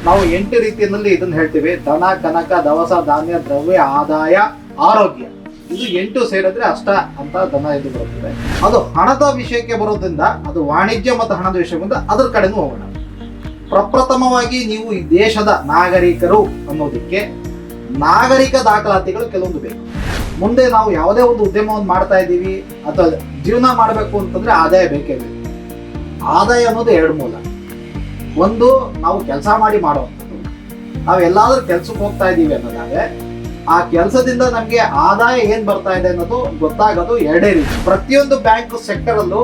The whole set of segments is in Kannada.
ನಾವು 8 ರೀತಿಯಲ್ಲಿ ಇದನ್ನ ಹೇಳ್ತೀವಿ: ಧನ, ಕನಕ, ದವಸ, ಧಾನ್ಯ, ದ್ರವ್ಯ, ಆದಾಯ, ಆರೋಗ್ಯ. ಇದು 8 ಸೇರಿದ್ರೆ ಅಷ್ಟ ಅಂತ ಧನ ಇದು ಬರುತ್ತದೆ. ಅದು ಹಣದ ವಿಷಯಕ್ಕೆ ಬರೋದ್ರಿಂದ ಅದು ವಾಣಿಜ್ಯ ಮತ್ತು ಹಣದ ವಿಷಯ ಬಂದ ಅದ್ರ ಕಡೆನೂ ಹೋಗೋಣ. ಪ್ರಪ್ರಥಮವಾಗಿ ನೀವು ಈ ದೇಶದ ನಾಗರಿಕರು ಅನ್ನೋದಕ್ಕೆ ನಾಗರಿಕ ದಾಖಲಾತಿಗಳು ಕೆಲವೊಂದು ಬೇಕು. ಮುಂದೆ ನಾವು ಯಾವುದೇ ಒಂದು ಉದ್ಯಮವನ್ನು ಮಾಡ್ತಾ ಇದ್ದೀವಿ ಅಥವಾ ಜೀವನ ಮಾಡಬೇಕು ಅಂತಂದ್ರೆ ಆದಾಯ ಬೇಕೇ ಬೇಕು. ಆದಾಯ ಅನ್ನೋದು 2 ಮೂಲ. ಒಂದು, ನಾವು ಕೆಲಸ ಮಾಡಿ ಮಾಡುವಂಥದ್ದು. ನಾವು ಎಲ್ಲಾದ್ರೂ ಕೆಲ್ಸಕ್ಕೆ ಹೋಗ್ತಾ ಇದ್ದೀವಿ ಅನ್ನೋದಾದ್ರೆ ಆ ಕೆಲಸದಿಂದ ನಮಗೆ ಆದಾಯ ಏನ್ ಬರ್ತಾ ಇದೆ ಅನ್ನೋದು ಗೊತ್ತಾಗೋದು 2 ರೀತಿ. ಪ್ರತಿಯೊಂದು ಬ್ಯಾಂಕ್ ಸೆಕ್ಟರ್ ಅಲ್ಲೂ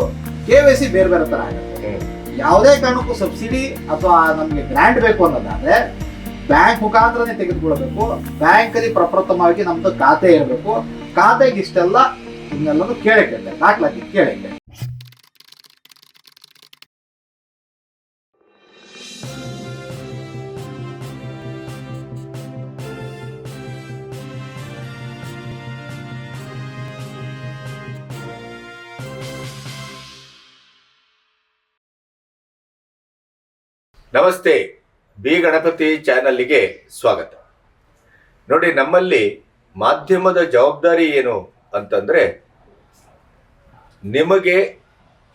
KYC ಬೇರೆ ಬೇರೆ ತರ ಆಗುತ್ತೆ. ಯಾವುದೇ ಕಾರಣಕ್ಕೂ ಸಬ್ಸಿಡಿ ಅಥವಾ ನಮ್ಗೆ ಗ್ರಾಂಟ್ ಬೇಕು ಅನ್ನೋದಾದ್ರೆ ಬ್ಯಾಂಕ್ ಮುಖಾಂತರನೇ ತೆಗೆದುಕೊಳ್ಬೇಕು. ಬ್ಯಾಂಕ್ ಅಲ್ಲಿ ಪ್ರಪ್ರಥಮವಾಗಿ ನಮ್ದು ಖಾತೆ ಇರಬೇಕು. ಖಾತೆಗೆ ಇಷ್ಟೆಲ್ಲ ಇನ್ನೆಲ್ಲನೂ ಕೇಳಕ್ಕೆ ದಾಖಲಾತಿ ಕೇಳಕ್ಕೆ. ನಮಸ್ತೆ, ಬಿ ಗಣಪತಿ ಚಾನಲ್ಗೆ ಸ್ವಾಗತ. ನೋಡಿ, ನಮ್ಮಲ್ಲಿ ಮಾಧ್ಯಮದ ಜವಾಬ್ದಾರಿ ಏನು ಅಂತಂದ್ರೆ ನಿಮಗೆ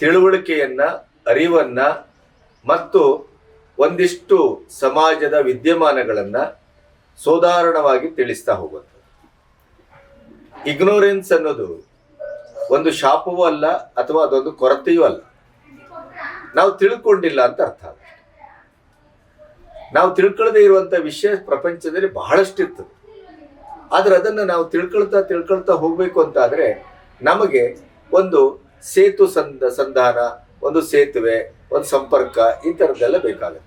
ತಿಳುವಳಿಕೆಯನ್ನ, ಅರಿವನ್ನ ಮತ್ತು ಒಂದಿಷ್ಟು ಸಮಾಜದ ವಿದ್ಯಮಾನಗಳನ್ನ ಸೋದಾಹರಣವಾಗಿ ತಿಳಿಸ್ತಾ ಹೋಗುತ್ತೆ. ಇಗ್ನೋರೆನ್ಸ್ ಅನ್ನೋದು ಒಂದು ಶಾಪವೂ ಅಲ್ಲ ಅಥವಾ ಅದೊಂದು ಕೊರತೆಯೂ ಅಲ್ಲ. ನಾವು ತಿಳ್ಕೊಂಡಿಲ್ಲ ಅಂತ ಅರ್ಥ. ನಾವು ತಿಳ್ಕೊಳ್ಳದೆ ಇರುವಂತ ವಿಷಯ ಪ್ರಪಂಚದಲ್ಲಿ ಬಹಳಷ್ಟು ಇರ್ತದೆ. ಆದ್ರೆ ಅದನ್ನು ನಾವು ತಿಳ್ಕೊಳ್ತಾ ಹೋಗ್ಬೇಕು ಅಂತ ಆದ್ರೆ ನಮಗೆ ಒಂದು ಸೇತು ಸಂಧಾನ, ಒಂದು ಸೇತುವೆ, ಒಂದು ಸಂಪರ್ಕ, ಈ ಥರದ್ದೆಲ್ಲ ಬೇಕಾಗುತ್ತೆ.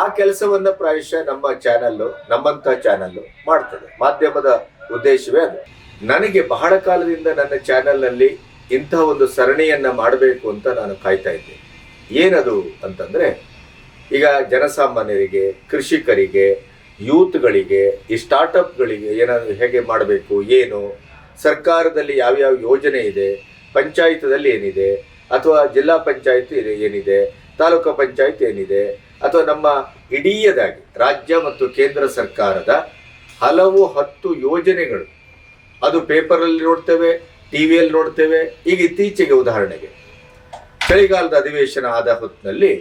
ಆ ಕೆಲಸವನ್ನ ಪ್ರಾಯಶಃ ನಮ್ಮ ಚಾನಲ್ಲು, ನಮ್ಮಂಥ ಚಾನಲ್ಲು ಮಾಡ್ತದೆ. ಮಾಧ್ಯಮದ ಉದ್ದೇಶವೇ ಅದು. ನನಗೆ ಬಹಳ ಕಾಲದಿಂದ ನನ್ನ ಚಾನಲ್ನಲ್ಲಿ ಇಂತಹ ಒಂದು ಸರಣಿಯನ್ನ ಮಾಡಬೇಕು ಅಂತ ನಾನು ಕಾಯ್ತಾ ಇದ್ದೆ. ಏನದು ಅಂತಂದ್ರೆ, ಈಗ ಜನಸಾಮಾನ್ಯರಿಗೆ, ಕೃಷಿಕರಿಗೆ, ಯೂತ್ಗಳಿಗೆ, ಈ ಸ್ಟಾರ್ಟಪ್ಗಳಿಗೆ ಏನಾದರೂ ಹೇಗೆ ಮಾಡಬೇಕು, ಏನು ಸರ್ಕಾರದಲ್ಲಿ ಯಾವ್ಯಾವ ಯೋಜನೆ ಇದೆ, ಪಂಚಾಯತದಲ್ಲಿ ಏನಿದೆ, ಅಥವಾ ಜಿಲ್ಲಾ ಪಂಚಾಯತ್ ಏನಿದೆ, ತಾಲೂಕು ಪಂಚಾಯತ್ ಏನಿದೆ, ಅಥವಾ ನಮ್ಮ ಇಡೀದಾಗಿ ರಾಜ್ಯ ಮತ್ತು ಕೇಂದ್ರ ಸರ್ಕಾರದ ಹಲವು 10 ಯೋಜನೆಗಳು ಅದು ಪೇಪರಲ್ಲಿ ನೋಡ್ತೇವೆ, ಟಿವಿಯಲ್ಲಿ ನೋಡ್ತೇವೆ. ಈಗ ಇತ್ತೀಚೆಗೆ ಉದಾಹರಣೆಗೆ ಚಳಿಗಾಲದ ಅಧಿವೇಶನ ಆದ ಹೊತ್ತಿನಲ್ಲಿ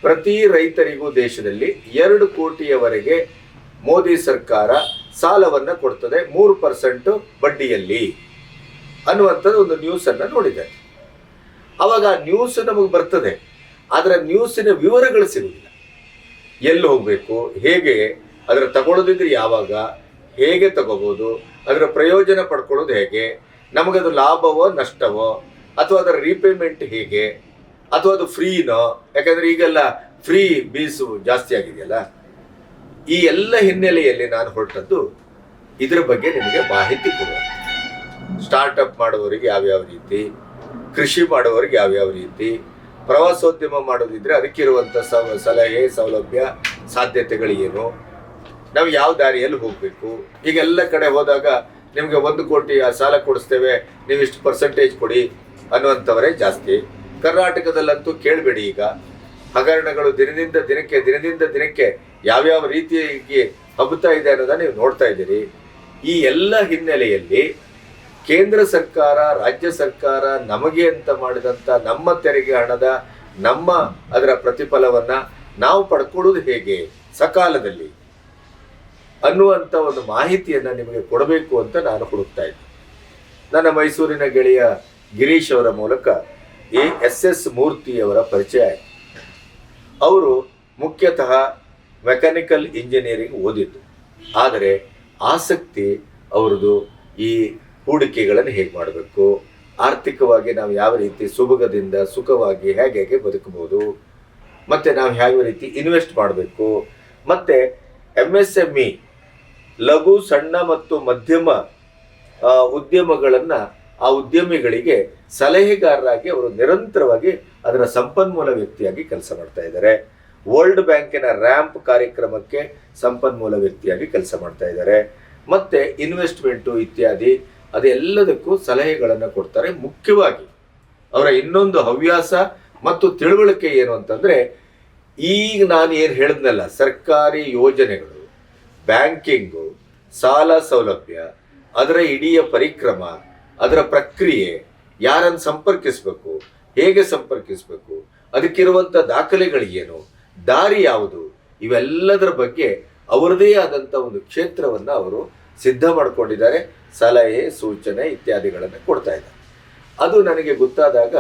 ಪ್ರತಿ ರೈತರಿಗೂ ದೇಶದಲ್ಲಿ 2 ಕೋಟಿಯವರೆಗೆ ಮೋದಿ ಸರ್ಕಾರ ಸಾಲವನ್ನ ಕೊಡ್ತದೆ 3% ಬಡ್ಡಿಯಲ್ಲಿ ಅನ್ನುವಂಥದ್ದು ಒಂದು ನ್ಯೂಸ್ ಅನ್ನ ನೋಡಿದೆ. ಅವಾಗ ಆ ನ್ಯೂಸ್ ನಮಗೆ ಬರ್ತದೆ, ಆದ್ರೆ ನ್ಯೂಸಿನ ವಿವರಗಳು ಸಿಗುವುದಿಲ್ಲ. ಎಲ್ಲಿ ಹೋಗ್ಬೇಕು, ಹೇಗೆ ಅದರ ತಗೊಳ್ಳೋದಿದ್ರೆ ಯಾವಾಗ, ಹೇಗೆ ತಗೋಬಹುದು, ಅದರ ಪ್ರಯೋಜನ ಪಡ್ಕೊಳ್ಳೋದು ಹೇಗೆ, ನಮಗದು ಲಾಭವೋ ನಷ್ಟವೋ, ಅಥವಾ ಅದರ ರೀಪೇಮೆಂಟ್ ಹೇಗೆ, ಅಥವಾ ಅದು ಫ್ರೀನೋ. ಯಾಕಂದ್ರೆ ಈಗೆಲ್ಲ ಫ್ರೀ ಬೀಸು ಜಾಸ್ತಿ ಆಗಿದೆಯಲ್ಲ. ಈ ಎಲ್ಲ ಹಿನ್ನೆಲೆಯಲ್ಲಿ ನಾನು ಹೊರಟದ್ದು ಇದರ ಬಗ್ಗೆ ನಿಮಗೆ ಮಾಹಿತಿ ಕೊಡುವ. ಸ್ಟಾರ್ಟ್ಅಪ್ ಮಾಡುವವರಿಗೆ ಯಾವ್ಯಾವ ರೀತಿ, ಕೃಷಿ ಮಾಡುವವರಿಗೆ ಯಾವ್ಯಾವ ರೀತಿ, ಪ್ರವಾಸೋದ್ಯಮ ಮಾಡೋದಿದ್ರೆ ಅದಕ್ಕಿರುವಂಥ ಸಲಹೆ, ಸೌಲಭ್ಯ, ಸಾಧ್ಯತೆಗಳೇನು, ನಾವು ಯಾವ ದಾರಿಯಲ್ಲಿ ಹೋಗಬೇಕು. ಈಗೆಲ್ಲ ಕಡೆ ಹೋದಾಗ ನಿಮಗೆ 1 ಕೋಟಿ ಸಾಲ ಕೊಡಿಸ್ತೇವೆ, ನೀವು ಇಷ್ಟು ಪರ್ಸೆಂಟೇಜ್ ಕೊಡಿ ಅನ್ನುವಂಥವರೇ ಜಾಸ್ತಿ. ಕರ್ನಾಟಕದಲ್ಲಂತೂ ಕೇಳಬೇಡಿ. ಈಗ ಹಗರಣಗಳು ದಿನದಿಂದ ದಿನಕ್ಕೆ ಯಾವ್ಯಾವ ರೀತಿಯಾಗಿ ಹಬ್ಬುತ್ತಾ ಇದೆ ಅನ್ನೋದನ್ನ ನೀವು ನೋಡ್ತಾ ಇದ್ದೀರಿ. ಈ ಎಲ್ಲ ಹಿನ್ನೆಲೆಯಲ್ಲಿ ಕೇಂದ್ರ ಸರ್ಕಾರ, ರಾಜ್ಯ ಸರ್ಕಾರ ನಮಗೆ ಅಂತ ಮಾಡಿದಂಥ ನಮ್ಮ ತೆರಿಗೆ ಹಣದ ಅದರ ಪ್ರತಿಫಲವನ್ನ ನಾವು ಪಡ್ಕೊಳ್ಳೋದು ಹೇಗೆ ಸಕಾಲದಲ್ಲಿ ಅನ್ನುವಂಥ ಒಂದು ಮಾಹಿತಿಯನ್ನ ನಿಮಗೆ ಕೊಡಬೇಕು ಅಂತ ನಾನು ಹುಡುಕ್ತಾ ಇದ್ದೆ. ನನ್ನ ಮೈಸೂರಿನ ಗೆಳೆಯ ಗಿರೀಶ್ ಅವರ ಮೂಲಕ SS ಮೂರ್ತಿಯವರ ಪರಿಚಯ ಆಯಿತು. ಅವರು ಮುಖ್ಯತಃ ಮೆಕ್ಯಾನಿಕಲ್ ಇಂಜಿನಿಯರಿಂಗ್ ಓದಿದ್ದು, ಆದರೆ ಆಸಕ್ತಿ ಅವರದು ಈ ಹೂಡಿಕೆಗಳನ್ನು ಹೇಗೆ ಮಾಡಬೇಕು, ಆರ್ಥಿಕವಾಗಿ ನಾವು ಯಾವ ರೀತಿ ಸುಭಗದಿಂದ ಸುಖವಾಗಿ ಹೇಗೆ ಬದುಕಬಹುದು, ಮತ್ತೆ ನಾವು ಯಾವ ರೀತಿ ಇನ್ವೆಸ್ಟ್ ಮಾಡಬೇಕು, ಮತ್ತೆ MSME ಲಘು, ಸಣ್ಣ ಮತ್ತು ಮಧ್ಯಮ ಉದ್ಯಮಗಳನ್ನು, ಆ ಉದ್ಯಮಿಗಳಿಗೆ ಸಲಹೆಗಾರರಾಗಿ ಅವರು ನಿರಂತರವಾಗಿ ಅದರ ಸಂಪನ್ಮೂಲ ವ್ಯಕ್ತಿಯಾಗಿ ಕೆಲಸ ಮಾಡ್ತಾ ಇದ್ದಾರೆ. ವರ್ಲ್ಡ್ ಬ್ಯಾಂಕಿನ ರ್ಯಾಂಪ್ ಕಾರ್ಯಕ್ರಮಕ್ಕೆ ಸಂಪನ್ಮೂಲ ವ್ಯಕ್ತಿಯಾಗಿ ಕೆಲಸ ಮಾಡ್ತಾ ಇದ್ದಾರೆ. ಮತ್ತೆ ಇನ್ವೆಸ್ಟ್ಮೆಂಟು ಇತ್ಯಾದಿ ಅದೆಲ್ಲದಕ್ಕೂ ಸಲಹೆಗಳನ್ನು ಕೊಡ್ತಾರೆ. ಮುಖ್ಯವಾಗಿ ಅವರ ಇನ್ನೊಂದು ಹವ್ಯಾಸ ಮತ್ತು ತಿಳುವಳಿಕೆ ಏನು ಅಂತಂದ್ರೆ, ಈಗ ನಾನು ಏನು ಹೇಳಿದ್ನಲ್ಲ, ಸರ್ಕಾರಿ ಯೋಜನೆಗಳು, ಬ್ಯಾಂಕಿಂಗು, ಸಾಲ ಸೌಲಭ್ಯ, ಅದರ ಇಡೀ ಪರಿಕ್ರಮ, ಅದರ ಪ್ರಕ್ರಿಯೆ, ಯಾರನ್ನು ಸಂಪರ್ಕಿಸಬೇಕು, ಹೇಗೆ ಸಂಪರ್ಕಿಸಬೇಕು, ಅದಕ್ಕಿರುವಂಥ ದಾಖಲೆಗಳಿಗೇನು, ದಾರಿ ಯಾವುದು, ಇವೆಲ್ಲದರ ಬಗ್ಗೆ ಅವರದೇ ಆದಂಥ ಒಂದು ಕ್ಷೇತ್ರವನ್ನು ಅವರು ಸಿದ್ಧ ಮಾಡಿಕೊಂಡಿದ್ದಾರೆ. ಸಲಹೆ, ಸೂಚನೆ ಇತ್ಯಾದಿಗಳನ್ನು ಕೊಡ್ತಾ ಇದ್ದಾರೆ. ಅದು ನನಗೆ ಗೊತ್ತಾದಾಗ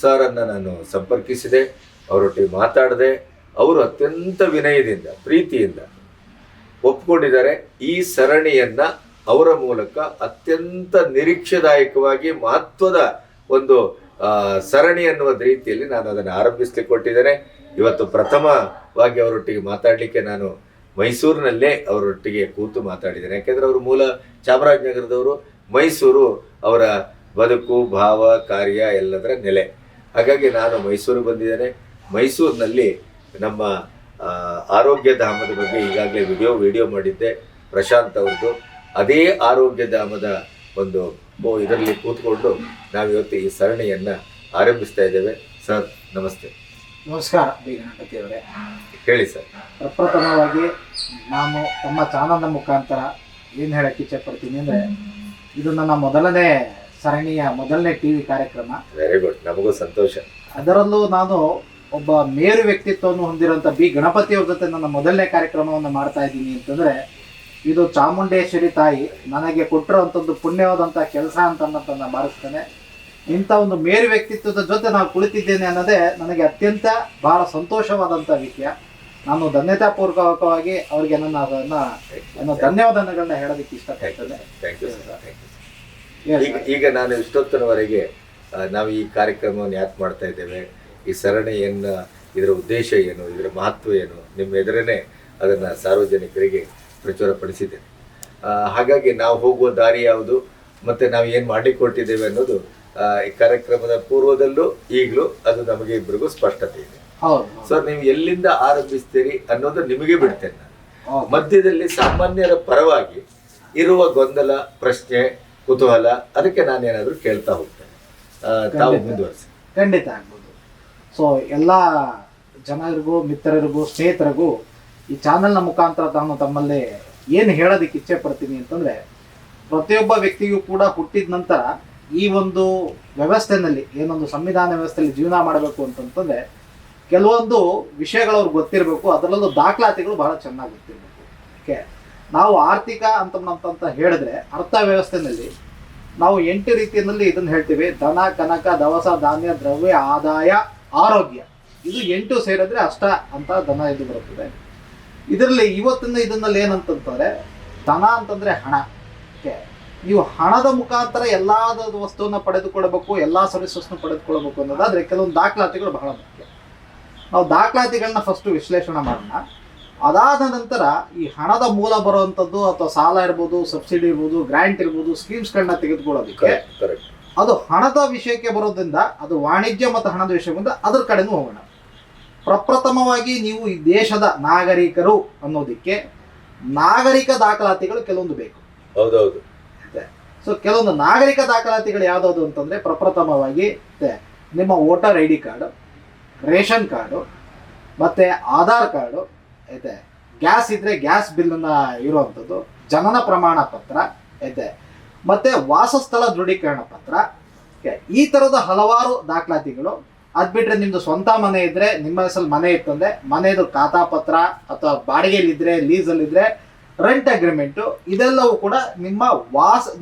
ಸರನ್ನು ನಾನು ಸಂಪರ್ಕಿಸಿದೆ, ಅವರೊಟ್ಟಿಗೆ ಮಾತಾಡಿದೆ. ಅವರು ಅತ್ಯಂತ ವಿನಯದಿಂದ, ಪ್ರೀತಿಯಿಂದ ಒಪ್ಕೊಂಡಿದ್ದಾರೆ. ಈ ಸರಣಿಯನ್ನು ಅವರ ಮೂಲಕ ಅತ್ಯಂತ ನಿರೀಕ್ಷೆದಾಯಕವಾಗಿ ಮಹತ್ವದ ಒಂದು ಸರಣಿ ಅನ್ನುವ ರೀತಿಯಲ್ಲಿ ನಾನು ಅದನ್ನು ಆರಂಭಿಸಲಿಕ್ಕೆ ಕೊಟ್ಟಿದ್ದೇನೆ. ಇವತ್ತು ಪ್ರಥಮವಾಗಿ ಅವರೊಟ್ಟಿಗೆ ಮಾತಾಡಲಿಕ್ಕೆ ನಾನು ಮೈಸೂರಿನಲ್ಲೇ ಅವರೊಟ್ಟಿಗೆ ಕೂತು ಮಾತಾಡಿದ್ದೇನೆ. ಯಾಕೆಂದರೆ ಅವರು ಮೂಲ ಚಾಮರಾಜನಗರದವರು, ಮೈಸೂರು ಅವರ ಬದುಕು, ಭಾವ, ಕಾರ್ಯ ಎಲ್ಲದರ ನೆಲೆ. ಹಾಗಾಗಿ ನಾನು ಮೈಸೂರಿಗೆ ಬಂದಿದ್ದೇನೆ. ಮೈಸೂರಿನಲ್ಲಿ ನಮ್ಮ ಆರೋಗ್ಯ ಧಾಮದ ಬಗ್ಗೆ ಈಗಾಗಲೇ ವಿಡಿಯೋ ಮಾಡಿದ್ದೆ, ಪ್ರಶಾಂತ್ ಅವ್ರದ್ದು. ಅದೇ ಆರೋಗ್ಯ ಧಾಮದ ಒಂದು ಇದರಲ್ಲಿ ಕೂತ್ಕೊಂಡು ನಾವಿವತ್ತು ಈ ಸರಣಿಯನ್ನು ಆರಂಭಿಸ್ತಾ ಇದ್ದೇವೆ. ಸರ್ ನಮಸ್ತೆ. ನಮಸ್ಕಾರ ಬಿ ಗಣಪತಿ ಅವರೇ. ಹೇಳಿ ಸರ್. ಪ್ರಪ್ರಥಮವಾಗಿ ನಾನು ತಮ್ಮ ಚಾನಲ್ನ ಮುಖಾಂತರ ಏನು ಹೇಳಕ್ಕೆ ಇಚ್ಛೆ ಪಡ್ತೀನಿ ಅಂದರೆ, ಇದು ನನ್ನ ಮೊದಲನೇ ಸರಣಿಯ ಮೊದಲನೇ ಟಿವಿ ಕಾರ್ಯಕ್ರಮ. ವೆರಿ ಗುಡ್, ನಮಗೂ ಸಂತೋಷ. ಅದರಲ್ಲೂ ನಾನು ಒಬ್ಬ ಮೇರು ವ್ಯಕ್ತಿತ್ವವನ್ನು ಹೊಂದಿರುವಂಥ ಬಿ ಗಣಪತಿ ಅವ್ರ ಜೊತೆ ನನ್ನ ಮೊದಲನೇ ಕಾರ್ಯಕ್ರಮವನ್ನು ಮಾಡ್ತಾ ಇದ್ದೀನಿ ಅಂತಂದರೆ, ಇದು ಚಾಮುಂಡೇಶ್ವರಿ ತಾಯಿ ನನಗೆ ಕೊಟ್ಟಿರುವಂಥದ್ದು ಪುಣ್ಯವಾದಂಥ ಕೆಲಸ ಅಂತ ನಾನು ಭಾವಿಸ್ತೇನೆ. ಇಂಥ ಒಂದು ಮೇರು ವ್ಯಕ್ತಿತ್ವದ ಜೊತೆ ನಾವು ಕುಳಿತಿದ್ದೇನೆ ಅನ್ನೋದೇ ನನಗೆ ಅತ್ಯಂತ ಬಹಳ ಸಂತೋಷವಾದಂಥ ವಿಷಯ. ನಾನು ಧನ್ಯತಾಪೂರ್ವಕವಾಗಿ ಅವರಿಗೆ ನನ್ನ ಧನ್ಯವಾದಗಳನ್ನ ಹೇಳೋದಕ್ಕೆ ಇಷ್ಟಪಡ್ತೇನೆ. Thank you sir. ಈಗ ನಾನು ಇಷ್ಟೊತ್ತಿನವರೆಗೆ ನಾವು ಈ ಕಾರ್ಯಕ್ರಮವನ್ನು ಯಾಕೆ ಮಾಡ್ತಾ ಇದ್ದೇವೆ, ಈ ಸರಣಿಯನ್ನು, ಇದರ ಉದ್ದೇಶ ಏನು, ಇದರ ಮಹತ್ವ ಏನು, ನಿಮ್ಮ ಎದುರೇ ಅದನ್ನು ಸಾರ್ವಜನಿಕರಿಗೆ ಪ್ರಚುರಪಡಿಸಿದ್ದೇನೆ. ಹಾಗಾಗಿ ನಾವು ಹೋಗುವ ದಾರಿ ಯಾವುದು ಮತ್ತು ನಾವು ಏನು ಮಾಡಲಿಕ್ಕೆ ಕೊಟ್ಟಿದ್ದೇವೆ ಅನ್ನೋದು ಈ ಕಾರ್ಯಕ್ರಮದ ಪೂರ್ವದಲ್ಲೂ ಈಗಲೂ ಅದು ನಮಗೆ ಇಬ್ಬರಿಗೂ ಸ್ಪಷ್ಟತೆ ಇದೆ. ಸರ್, ನೀವು ಎಲ್ಲಿಂದ ಆರಂಭಿಸ್ತೀರಿ ಅನ್ನೋದು ನಿಮಗೆ ಬಿಡ್ತೇನೆ ನಾನು. ಮಧ್ಯದಲ್ಲಿ ಸಾಮಾನ್ಯರ ಪರವಾಗಿ ಇರುವ ಗೊಂದಲ, ಪ್ರಶ್ನೆ, ಕುತೂಹಲ, ಅದಕ್ಕೆ ನಾನೇನಾದರೂ ಕೇಳ್ತಾ ಹೋಗ್ತೇನೆ. ತಾವು ಮುಂದುವರಿಸಿ. ಖಂಡಿತ ಆಗ್ಬೋದು. ಸೊ ಎಲ್ಲ ಜನರಿಗೂ, ಮಿತ್ರರಿಗೂ, ಸ್ನೇಹಿತರಿಗೂ ಈ ಚಾನಲ್ನ ಮುಖಾಂತರ ನಾನು ತಮ್ಮಲ್ಲಿ ಏನು ಹೇಳೋದಕ್ಕೆ ಇಚ್ಛೆ ಪಡ್ತೀನಿ ಅಂತಂದರೆ, ಪ್ರತಿಯೊಬ್ಬ ವ್ಯಕ್ತಿಗೂ ಕೂಡ ಹುಟ್ಟಿದ ನಂತರ ಈ ಒಂದು ವ್ಯವಸ್ಥೆಯಲ್ಲಿ, ಏನೊಂದು ಸಂವಿಧಾನ ವ್ಯವಸ್ಥೆಯಲ್ಲಿ ಜೀವನ ಮಾಡಬೇಕು ಅಂತಂತಂದರೆ ಕೆಲವೊಂದು ವಿಷಯಗಳು ಅವ್ರಿಗೆ ಗೊತ್ತಿರಬೇಕು. ಅದರಲ್ಲೂ ದಾಖಲಾತಿಗಳು ಬಹಳ ಚೆನ್ನಾಗಿ ಗೊತ್ತಿರಬೇಕು. ಓಕೆ, ನಾವು ಆರ್ಥಿಕ ಅಂತ ಹೇಳಿದ್ರೆ ಅರ್ಥ ವ್ಯವಸ್ಥೆಯಲ್ಲಿ ನಾವು 8 ರೀತಿಯಲ್ಲಿ ಇದನ್ನು ಹೇಳ್ತೀವಿ: ಧನ, ಕನಕ, ದವಸ, ಧಾನ್ಯ, ದ್ರವ್ಯ, ಆದಾಯ, ಆರೋಗ್ಯ. ಇದು 8 ಸೇರಿದ್ರೆ ಅಷ್ಟ ಅಂತ ಧನ ಇದು ಬರುತ್ತದೆ. ಇದರಲ್ಲಿ ಇವತ್ತಿನ ಇದನ್ನಲ್ಲಿ ಏನಂತಂದರೆ, ಧನ ಅಂತಂದರೆ ಹಣ. ಓಕೆ, ನೀವು ಹಣದ ಮುಖಾಂತರ ಎಲ್ಲ ವಸ್ತುವನ್ನು ಪಡೆದುಕೊಳ್ಬೇಕು, ಎಲ್ಲ ಸರ್ವಿಸಸ್ನ ಪಡೆದುಕೊಳ್ಬೇಕು ಅನ್ನೋದಾದರೆ ಕೆಲವೊಂದು ದಾಖಲಾತಿಗಳು ಬಹಳ ಮುಖ್ಯ. ನಾವು ದಾಖಲಾತಿಗಳನ್ನ ಫಸ್ಟು ವಿಶ್ಲೇಷಣೆ ಮಾಡೋಣ. ಅದಾದ ನಂತರ ಈ ಹಣದ ಮೂಲ ಬರುವಂಥದ್ದು, ಅಥವಾ ಸಾಲ ಇರ್ಬೋದು, ಸಬ್ಸಿಡಿ ಇರ್ಬೋದು, ಗ್ರ್ಯಾಂಟ್ ಇರ್ಬೋದು, ಸ್ಕೀಮ್ಸ್ಗಳನ್ನ ತೆಗೆದುಕೊಳ್ಳೋದಕ್ಕೆ ಅದು ಹಣದ ವಿಷಯಕ್ಕೆ ಬರೋದ್ರಿಂದ ಅದು ವಾಣಿಜ್ಯ ಮತ್ತು ಹಣದ ವಿಷಯ ಬಂದ ಅದ್ರ ಕಡೆನೂ ಹೋಗೋಣ. ಪ್ರಪ್ರಥಮವಾಗಿ ನೀವು ಈ ದೇಶದ ನಾಗರಿಕರು ಅನ್ನೋದಕ್ಕೆ ನಾಗರಿಕ ದಾಖಲಾತಿಗಳು ಕೆಲವೊಂದು ಬೇಕು. ಹೌದೌದು. ಸೊ ಕೆಲವೊಂದು ನಾಗರಿಕ ದಾಖಲಾತಿಗಳು ಯಾವುದಾದ್ರು ಅಂತಂದರೆ, ಪ್ರಪ್ರಥಮವಾಗಿ ನಿಮ್ಮ voter ID card, ration card, ಮತ್ತು ಆಧಾರ್ ಕಾರ್ಡು ಐತೆ, ಗ್ಯಾಸ್ ಇದ್ದರೆ ಗ್ಯಾಸ್ ಬಿಲ್ಲನ್ನು ಇರುವಂಥದ್ದು, ಜನನ ಪ್ರಮಾಣ ಪತ್ರ ಐತೆ, ಮತ್ತು ವಾಸಸ್ಥಳ ದೃಢೀಕರಣ ಪತ್ರ. ಈ ಥರದ ಹಲವಾರು ದಾಖಲಾತಿಗಳು. ಅದು ಬಿಟ್ಟರೆ ನಿಮ್ಮದು ಸ್ವಂತ ಮನೆ ಇದ್ದರೆ, ನಿಮ್ಮ ಹೆಸರಲ್ಲಿ ಮನೆ ಇತ್ತಂದರೆ ಮನೆಯದು ಖಾತಾ ಪತ್ರ, ಅಥವಾ ಬಾಡಿಗೆಯಲ್ಲಿದ್ದರೆ, ಲೀಸಲ್ಲಿದ್ದರೆ ರೆಂಟ್ ಅಗ್ರಿಮೆಂಟು, ಇದೆಲ್ಲವೂ ಕೂಡ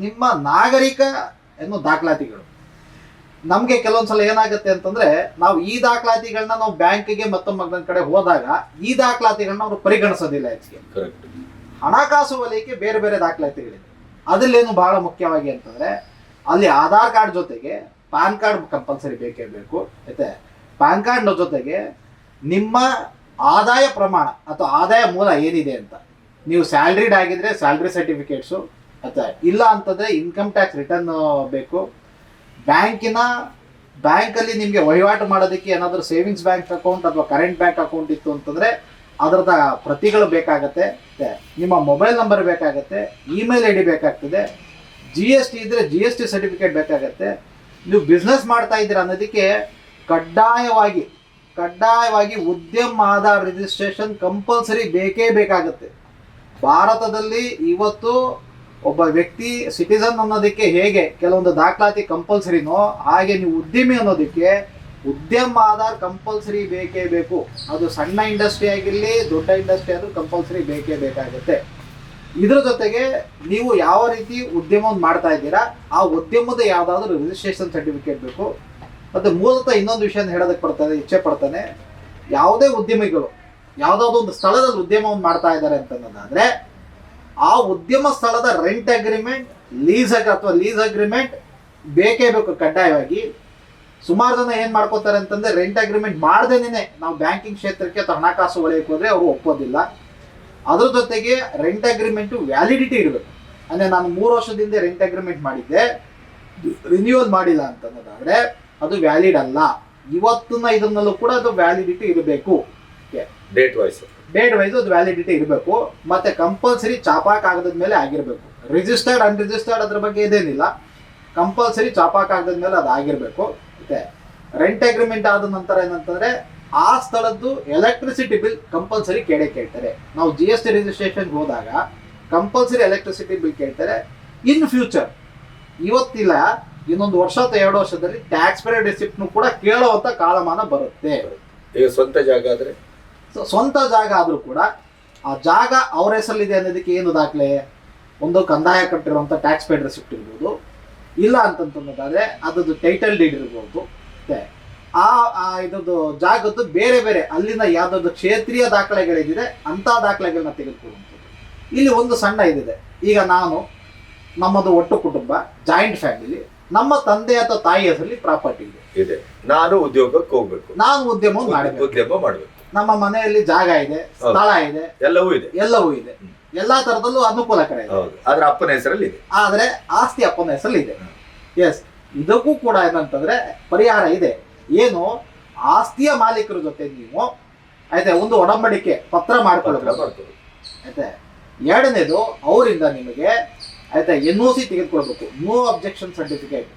ನಿಮ್ಮ ನಾಗರಿಕ ಅನ್ನೋ ದಾಖಲಾತಿಗಳು. ನಮಗೆ ಕೆಲವೊಂದು ಸಲ ಏನಾಗುತ್ತೆ ಅಂತಂದರೆ, ನಾವು ಈ ದಾಖಲಾತಿಗಳನ್ನ ನಾವು ಬ್ಯಾಂಕಿಗೆ ಮತ್ತೊಮ್ಮೆ ಕಡೆ ಹೋದಾಗ ಈ ದಾಖಲಾತಿಗಳನ್ನ ಅವರು ಪರಿಗಣಿಸೋದಿಲ್ಲ. ಹೆಚ್ಚಿಗೆ ಹಣಕಾಸು ವಲಯಕ್ಕೆ ಬೇರೆ ಬೇರೆ ದಾಖಲಾತಿಗಳಿದೆ. ಅದರಲ್ಲೇನು ಬಹಳ ಮುಖ್ಯವಾಗಿ ಅಂತಂದರೆ, ಅಲ್ಲಿ ಆಧಾರ್ ಕಾರ್ಡ್ ಜೊತೆಗೆ ಪ್ಯಾನ್ ಕಾರ್ಡ್ ಕಂಪಲ್ಸರಿ ಬೇಕೇ ಬೇಕು. ಆಯ್ತಾ, ಪ್ಯಾನ್ ಕಾರ್ಡ್ನ ಜೊತೆಗೆ ನಿಮ್ಮ ಆದಾಯ ಪ್ರಮಾಣ ಅಥವಾ ಆದಾಯ ಮೂಲ ಏನಿದೆ ಅಂತ, ನೀವು ಸ್ಯಾಲ್ರಿಡ್ ಆಗಿದ್ರೆ ಸ್ಯಾಲ್ರಿ ಸರ್ಟಿಫಿಕೇಟ್ಸು, ಅಥವಾ ಇಲ್ಲ ಅಂತಂದರೆ ಇನ್ಕಮ್ ಟ್ಯಾಕ್ಸ್ ರಿಟರ್ನ್ ಬೇಕು. ಬ್ಯಾಂಕಲ್ಲಿ ನಿಮಗೆ ವಹಿವಾಟು ಮಾಡೋದಕ್ಕೆ ಏನಾದರೂ ಸೇವಿಂಗ್ಸ್ ಬ್ಯಾಂಕ್ ಅಕೌಂಟ್ ಅಥವಾ ಕರೆಂಟ್ ಬ್ಯಾಂಕ್ ಅಕೌಂಟ್ ಇತ್ತು ಅಂತಂದರೆ ಅದರದ ಪ್ರತಿಗಳು ಬೇಕಾಗತ್ತೆ. ನಿಮ್ಮ ಮೊಬೈಲ್ ನಂಬರ್ ಬೇಕಾಗತ್ತೆ, ಇಮೇಲ್ ID ಬೇಕಾಗ್ತದೆ, GST ಇದ್ದರೆ GST ಸರ್ಟಿಫಿಕೇಟ್ ಬೇಕಾಗತ್ತೆ. ನೀವು ಬಿಸ್ನೆಸ್ ಮಾಡ್ತಾ ಇದ್ದೀರಾ ಅನ್ನೋದಕ್ಕೆ ಕಡ್ಡಾಯವಾಗಿ ಕಡ್ಡಾಯವಾಗಿ ಉದ್ಯಮ ಆಧಾರ್ ರಿಜಿಸ್ಟ್ರೇಷನ್ ಕಂಪಲ್ಸರಿ ಬೇಕೇ ಬೇಕಾಗುತ್ತೆ. ಭಾರತದಲ್ಲಿ ಇವತ್ತು ಒಬ್ಬ ವ್ಯಕ್ತಿ ಸಿಟಿಸನ್ ಅನ್ನೋದಕ್ಕೆ ಹೇಗೆ ಕೆಲವೊಂದು ದಾಖಲಾತಿ ಕಂಪಲ್ಸರಿನೋ, ಹಾಗೆ ನೀವು ಉದ್ಯಮಿ ಅನ್ನೋದಕ್ಕೆ ಉದ್ಯಮ ಆಧಾರ್ ಕಂಪಲ್ಸರಿ ಬೇಕೇ ಬೇಕು. ಅದು ಸಣ್ಣ ಇಂಡಸ್ಟ್ರಿ ಆಗಿರಲಿ, ದೊಡ್ಡ ಇಂಡಸ್ಟ್ರಿ ಆದರೂ ಕಂಪಲ್ಸರಿ ಬೇಕೇ ಬೇಕಾಗುತ್ತೆ. ಇದ್ರ ಜೊತೆಗೆ ನೀವು ಯಾವ ರೀತಿ ಉದ್ಯಮವನ್ನು ಮಾಡ್ತಾ ಇದ್ದೀರಾ, ಆ ಉದ್ಯಮದ ಯಾವುದಾದ್ರೂ ರಿಜಿಸ್ಟ್ರೇಷನ್ ಸರ್ಟಿಫಿಕೇಟ್ ಬೇಕು. ಮತ್ತು ಮೂಲತಃ ಇನ್ನೊಂದು ವಿಷಯ ಹೇಳೋದಕ್ಕೆ ಇಚ್ಛೆ ಪಡ್ತಾನೆ, ಯಾವುದೇ ಉದ್ಯಮಿಗಳು ಯಾವುದಾದ್ರು ಒಂದು ಸ್ಥಳದಲ್ಲಿ ಉದ್ಯಮವನ್ನು ಮಾಡ್ತಾ ಇದ್ದಾರೆ ಅಂತಂದ್ರೆ ಆ ಉದ್ಯಮ ಸ್ಥಳದ ರೆಂಟ್ ಅಗ್ರಿಮೆಂಟ್, ಲೀಸ್ ಅಗ್ರಿಮೆಂಟ್ ಬೇಕೇ ಬೇಕು ಕಡ್ಡಾಯವಾಗಿ. ಸುಮಾರು ಜನ ಏನು ಮಾಡ್ಕೋತಾರೆ ಅಂತಂದ್ರೆ ರೆಂಟ್ ಅಗ್ರಿಮೆಂಟ್ ಮಾಡ್ದೇನೆ ನಾವು ಬ್ಯಾಂಕಿಂಗ್ ಕ್ಷೇತ್ರಕ್ಕೆ ಅಥವಾ ಹಣಕಾಸು ವಲಯಕ್ಕೆ ಹೋದ್ರೆ ಅವರು ಒಪ್ಪೋದಿಲ್ಲ. ಅದ್ರ ಜೊತೆಗೆ ರೆಂಟ್ ಅಗ್ರಿಮೆಂಟು ವ್ಯಾಲಿಡಿಟಿ ಇರಬೇಕು. ಅಂದರೆ ನಾನು 3 ವರ್ಷದಿಂದ ರೆಂಟ್ ಅಗ್ರಿಮೆಂಟ್ ಮಾಡಿದ್ದೆ, ರಿನ್ಯೂವಲ್ ಮಾಡಿಲ್ಲ ಅಂತಂದ್ರೆ ಅದು ವ್ಯಾಲಿಡ್ ಅಲ್ಲ. ಇವತ್ತಿನ ಇದನ್ನಲ್ಲೂ ಕೂಡ ಅದು ವ್ಯಾಲಿಡಿಟಿ ಇರಬೇಕು. ಡೇಟ್ ವೈಸ್ ಅದು ವ್ಯಾಲಿಡಿಟಿ ಇರಬೇಕು. ಮತ್ತೆ ಕಂಪಲ್ಸರಿ ಚಾಪಾ ಕಾಗದದ ಮೇಲೆ ಆಗಿರಬೇಕು. ರಿಜಿಸ್ಟರ್ಡ್ ಅನ್ರಿಜಿಸ್ಟರ್ಡ್ ಅದ್ರ ಬಗ್ಗೆ ಇದೇನಿಲ್ಲ, ಕಂಪಲ್ಸರಿ ಚಾಪಾ ಕಾಗದದ ಮೇಲೆ ಅದು ಆಗಿರಬೇಕು. ಮತ್ತೆ ರೆಂಟ್ ಅಗ್ರಿಮೆಂಟ್ ಆದ ನಂತರ ಏನಂತಂದ್ರೆ ಆ ಸ್ಥಳದ್ದು ಎಲೆಕ್ಟ್ರಿಸಿಟಿ ಬಿಲ್ ಕಂಪಲ್ಸರಿ ಕೇಳ್ತಾರೆ. ನಾವು GST ರಿಜಿಸ್ಟ್ರೇಷನ್ಗೆ ಹೋದಾಗ ಕಂಪಲ್ಸರಿ ಎಲೆಕ್ಟ್ರಿಸಿಟಿ ಬಿಲ್ ಕೇಳ್ತಾರೆ. ಇನ್ ಫ್ಯೂಚರ್, ಇವತ್ತಿಲ್ಲ, ಇನ್ನೊಂದು ವರ್ಷ ಅಥವಾ 2 ವರ್ಷದಲ್ಲಿ ಟ್ಯಾಕ್ಸ್ ಪೇಯರ್ ರಿಸಿಪ್ಟ್ನು ಕೂಡ ಕೇಳುವಂತ ಕಾಲಮಾನ ಬರುತ್ತೆ. ಈಗ ಸ್ವಂತ ಜಾಗ ಆದ್ರೆ, ಸ್ವಂತ ಜಾಗ ಆದ್ರೂ ಕೂಡ ಆ ಜಾಗ ಅವ್ರ ಹೆಸರಲ್ಲಿದೆ ಅನ್ನೋದಕ್ಕೆ ಏನು ದಾಖಲೆ? ಒಂದು ಕಂದಾಯ ಕಟ್ಟಿರುವಂತ ಟ್ಯಾಕ್ಸ್ ಪೇಯರ್ ರಿಸಿಪ್ಟ್ ಇರ್ಬೋದು, ಇಲ್ಲ ಅಂತಂತಂದ್ರೆ ಅದರದ್ದು ಟೈಟಲ್ ಡೀಡ್ ಇರ್ಬೋದು. ಮತ್ತೆ ಇದದ್ದು ಜಾಗದ್ದು ಬೇರೆ ಬೇರೆ ಅಲ್ಲಿನ ಯಾವ್ದಾದ್ರು ಕ್ಷೇತ್ರೀಯ ದಾಖಲೆಗಳಿದೆ ಅಂತ ದಾಖಲೆಗಳನ್ನ ತೆಗೆದುಕೊಳ್ಳುವಂಥದ್ದು. ಇಲ್ಲಿ ಒಂದು ಸಣ್ಣ ಇದಿದೆ. ಈಗ ನಮ್ಮದು ಒಟ್ಟು ಕುಟುಂಬ, ಜಾಯಿಂಟ್ ಫ್ಯಾಮಿಲಿ, ನಮ್ಮ ತಂದೆ ಅಥವಾ ತಾಯಿ ಹೆಸರಲ್ಲಿ ಪ್ರಾಪರ್ಟಿ ಇದೆ. ನಾನು ಉದ್ಯೋಗಕ್ಕೆ ಹೋಗ್ಬೇಕು, ನಾನು ಉದ್ಯಮ ಮಾಡಬೇಕು, ನಮ್ಮ ಮನೆಯಲ್ಲಿ ಜಾಗ ಇದೆ, ಸ್ಥಳ ಇದೆ, ಎಲ್ಲವೂ ಇದೆ. ಎಲ್ಲಾ ತರದಲ್ಲೂ ಅನುಕೂಲಕರ ಇದೆ. ಆದ್ರೆ ಅಪ್ಪನ ಹೆಸರಲ್ಲಿ ಇದೆ, ಆದ್ರೆ ಆಸ್ತಿ ಅಪ್ಪನ ಹೆಸರಲ್ಲಿ ಇದೆ. ಎಸ್, ಇದಕ್ಕೂ ಕೂಡ ಏನಂತಂದ್ರೆ ಪರಿಹಾರ ಇದೆ. ಏನು, ಆಸ್ತಿಯ ಮಾಲೀಕರ ಜೊತೆ ನೀವು ಆಯ್ತಾ ಒಂದು ಒಡಂಬಡಿಕೆ ಪತ್ರ ಮಾಡ್ಕೊಳ್ಬೇಕು. ಆಯ್ತಾ, ಎರಡನೇದು ಅವರಿಂದ ನಿಮಗೆ ಆಯ್ತಾ NOC ತೆಗೆದುಕೊಳ್ಬೇಕು, ನೋ ಅಬ್ಜೆಕ್ಷನ್ ಸರ್ಟಿಫಿಕೇಟ್.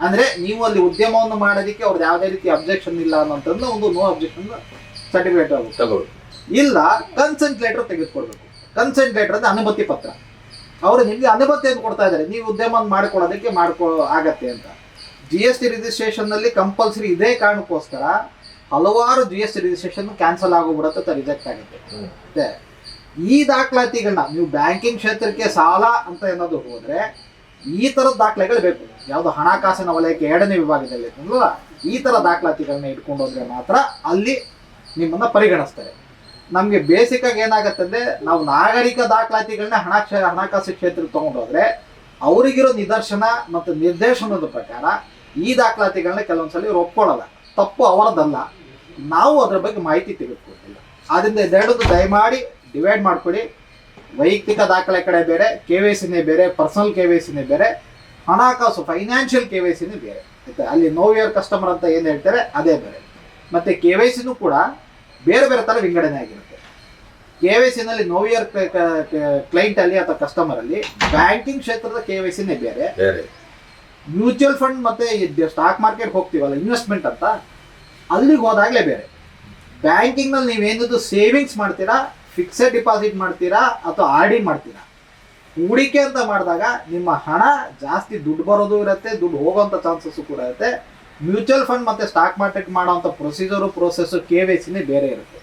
ಅಂದ್ರೆ ನೀವು ಅಲ್ಲಿ ಉದ್ಯಮವನ್ನು ಮಾಡೋದಕ್ಕೆ ಅವ್ರದ್ದು ಯಾವುದೇ ರೀತಿ ಅಬ್ಜೆಕ್ಷನ್ ಇಲ್ಲ ಅನ್ನೋಂಥದ್ದು ಒಂದು ನೋ ಅಬ್ಜೆಕ್ಷನ್ ಸರ್ಟಿಫಿಕೇಟ್ ತಗೋಬೇಕು. ಇಲ್ಲ, ಕನ್ಸೆಂಟ್ ಲೆಟರ್ ತೆಗೆದುಕೊಳ್ಬೇಕು. ಕನ್ಸೆಂಟ್ ಲೆಟರ್ ಅಂದ್ರೆ ಅನುಮತಿ ಪತ್ರ. ಅವರು ನಿಮಗೆ ಅನುಮತಿಯನ್ನು ಕೊಡ್ತಾ ಇದ್ದಾರೆ, ನೀವು ಉದ್ಯಮ ಮಾಡ್ಕೊಳ್ಳೋದಕ್ಕೆ ಆಗತ್ತೆ ಅಂತ. GST ರಿಜಿಸ್ಟ್ರೇಷನ್ ನಲ್ಲಿ ಕಂಪಲ್ಸರಿ ಇದೇ ಕಾರಣಕ್ಕೋಸ್ಕರ ಹಲವಾರು GST ರಿಜಿಸ್ಟ್ರೇಷನ್ ಕ್ಯಾನ್ಸಲ್ ಆಗೋಗ್ಬಿಡತ್ತೆ, ರಿಜೆಕ್ಟ್ ಆಗುತ್ತೆ. ಈ ದಾಖಲಾತಿಗಳನ್ನ ನೀವು ಬ್ಯಾಂಕಿಂಗ್ ಕ್ಷೇತ್ರಕ್ಕೆ ಸಾಲ ಅಂತ ಏನಾದ್ರು ಹೋದ್ರೆ ಈ ತರದ ದಾಖಲೆಗಳು ಬೇಕು. ಯಾವುದು ಹಣಕಾಸಿನ ವಲಯಕ್ಕೆ 2ನೇ ವಿಭಾಗದಲ್ಲಿ ಅಲ್ವಾ, ಈ ತರ ದಾಖಲಾತಿಗಳನ್ನ ಇಟ್ಕೊಂಡು ಹೋದ್ರೆ ಮಾತ್ರ ಅಲ್ಲಿ ನಿಮ್ಮನ್ನ ಪರಿಗಣಿಸ್ತಾರೆ. ನಮಗೆ ಬೇಸಿಕ್ ಆಗಿ ಏನಾಗುತ್ತೆ ಅಂದ್ರೆ ನಾವು ನಾಗರಿಕ ದಾಖಲಾತಿಗಳನ್ನ ಹಣಕಾಸು ಕ್ಷೇತ್ರಕ್ಕೆ ತಗೊಂಡೋದ್ರೆ ಅವರಿಗಿರೋ ನಿದರ್ಶನ ಮತ್ತು ನಿರ್ದೇಶನದ ಪ್ರಕಾರ ಈ ದಾಖಲಾತಿಗಳನ್ನ ಕೆಲವೊಂದ್ಸಲ ಇವ್ರು ಒಪ್ಕೊಳ್ಳಲ್ಲ. ತಪ್ಪು ಅವರದಲ್ಲ, ನಾವು ಅದ್ರ ಬಗ್ಗೆ ಮಾಹಿತಿ ತೆಗೆದುಕೊಳ್ತಿಲ್ಲ. ಆದ್ರಿಂದ ಇದೆರಡದು ದಯಮಾಡಿ ಡಿವೈಡ್ ಮಾಡ್ಕೊಡಿ. ವೈಯಕ್ತಿಕ ದಾಖಲೆ ಕಡೆ ಬೇರೆ, KYCನೇ ಬೇರೆ, ಪರ್ಸನಲ್ KYCನೇ ಬೇರೆ, ಹಣಕಾಸು ಫೈನಾನ್ಷಿಯಲ್ KYCನೇ ಬೇರೆ. ಅಲ್ಲಿ ನೋ ಯುವರ್ ಕಸ್ಟಮರ್ ಅಂತ ಏನು ಹೇಳ್ತಾರೆ ಅದೇ ಬೇರೆ. ಮತ್ತೆ KYCನೂ ಕೂಡ ಬೇರೆ ಬೇರೆ ತರ ವಿಂಗಡಣೆ ಆಗಿರುತ್ತೆ. KYCನಲ್ಲಿ ನೋ ಯುವರ್ ಕ್ಲೈಂಟ್ ಅಲ್ಲಿ ಅಥವಾ ಕಸ್ಟಮರ್ ಅಲ್ಲಿ ಬ್ಯಾಂಕಿಂಗ್ ಕ್ಷೇತ್ರದ KYCನೇ ಬೇರೆ. ಮ್ಯೂಚುವಲ್ ಫಂಡ್ ಮತ್ತೆ ಸ್ಟಾಕ್ ಮಾರ್ಕೆಟ್ ಹೋಗ್ತೀವಲ್ಲ ಇನ್ವೆಸ್ಟ್ಮೆಂಟ್ ಅಂತ, ಅಲ್ಲಿಗೆ ಹೋದಾಗಲೇ ಬೇರೆ. ಬ್ಯಾಂಕಿಂಗ್ ನಲ್ಲಿ ನೀವೇನದು ಸೇವಿಂಗ್ಸ್ ಮಾಡ್ತೀರಾ, ಫಿಕ್ಸೆಡ್ ಡಿಪಾಸಿಟ್ ಮಾಡ್ತೀರಾ ಅಥವಾ RD ಮಾಡ್ತೀರಾ, ಹೂಡಿಕೆ ಅಂತ ಮಾಡಿದಾಗ ನಿಮ್ಮ ಹಣ ಜಾಸ್ತಿ ದುಡ್ಡು ಬರೋದು ಇರುತ್ತೆ, ದುಡ್ಡು ಹೋಗೋಂಥ ಚಾನ್ಸಸ್ ಕೂಡ ಇರುತ್ತೆ. ಮ್ಯೂಚುವಲ್ ಫಂಡ್ ಮತ್ತೆ ಸ್ಟಾಕ್ ಮಾರ್ಕೆಟ್ ಮಾಡೋವಂಥ ಪ್ರೊಸೀಜರು KYCನೇ ಬೇರೆ ಇರುತ್ತೆ.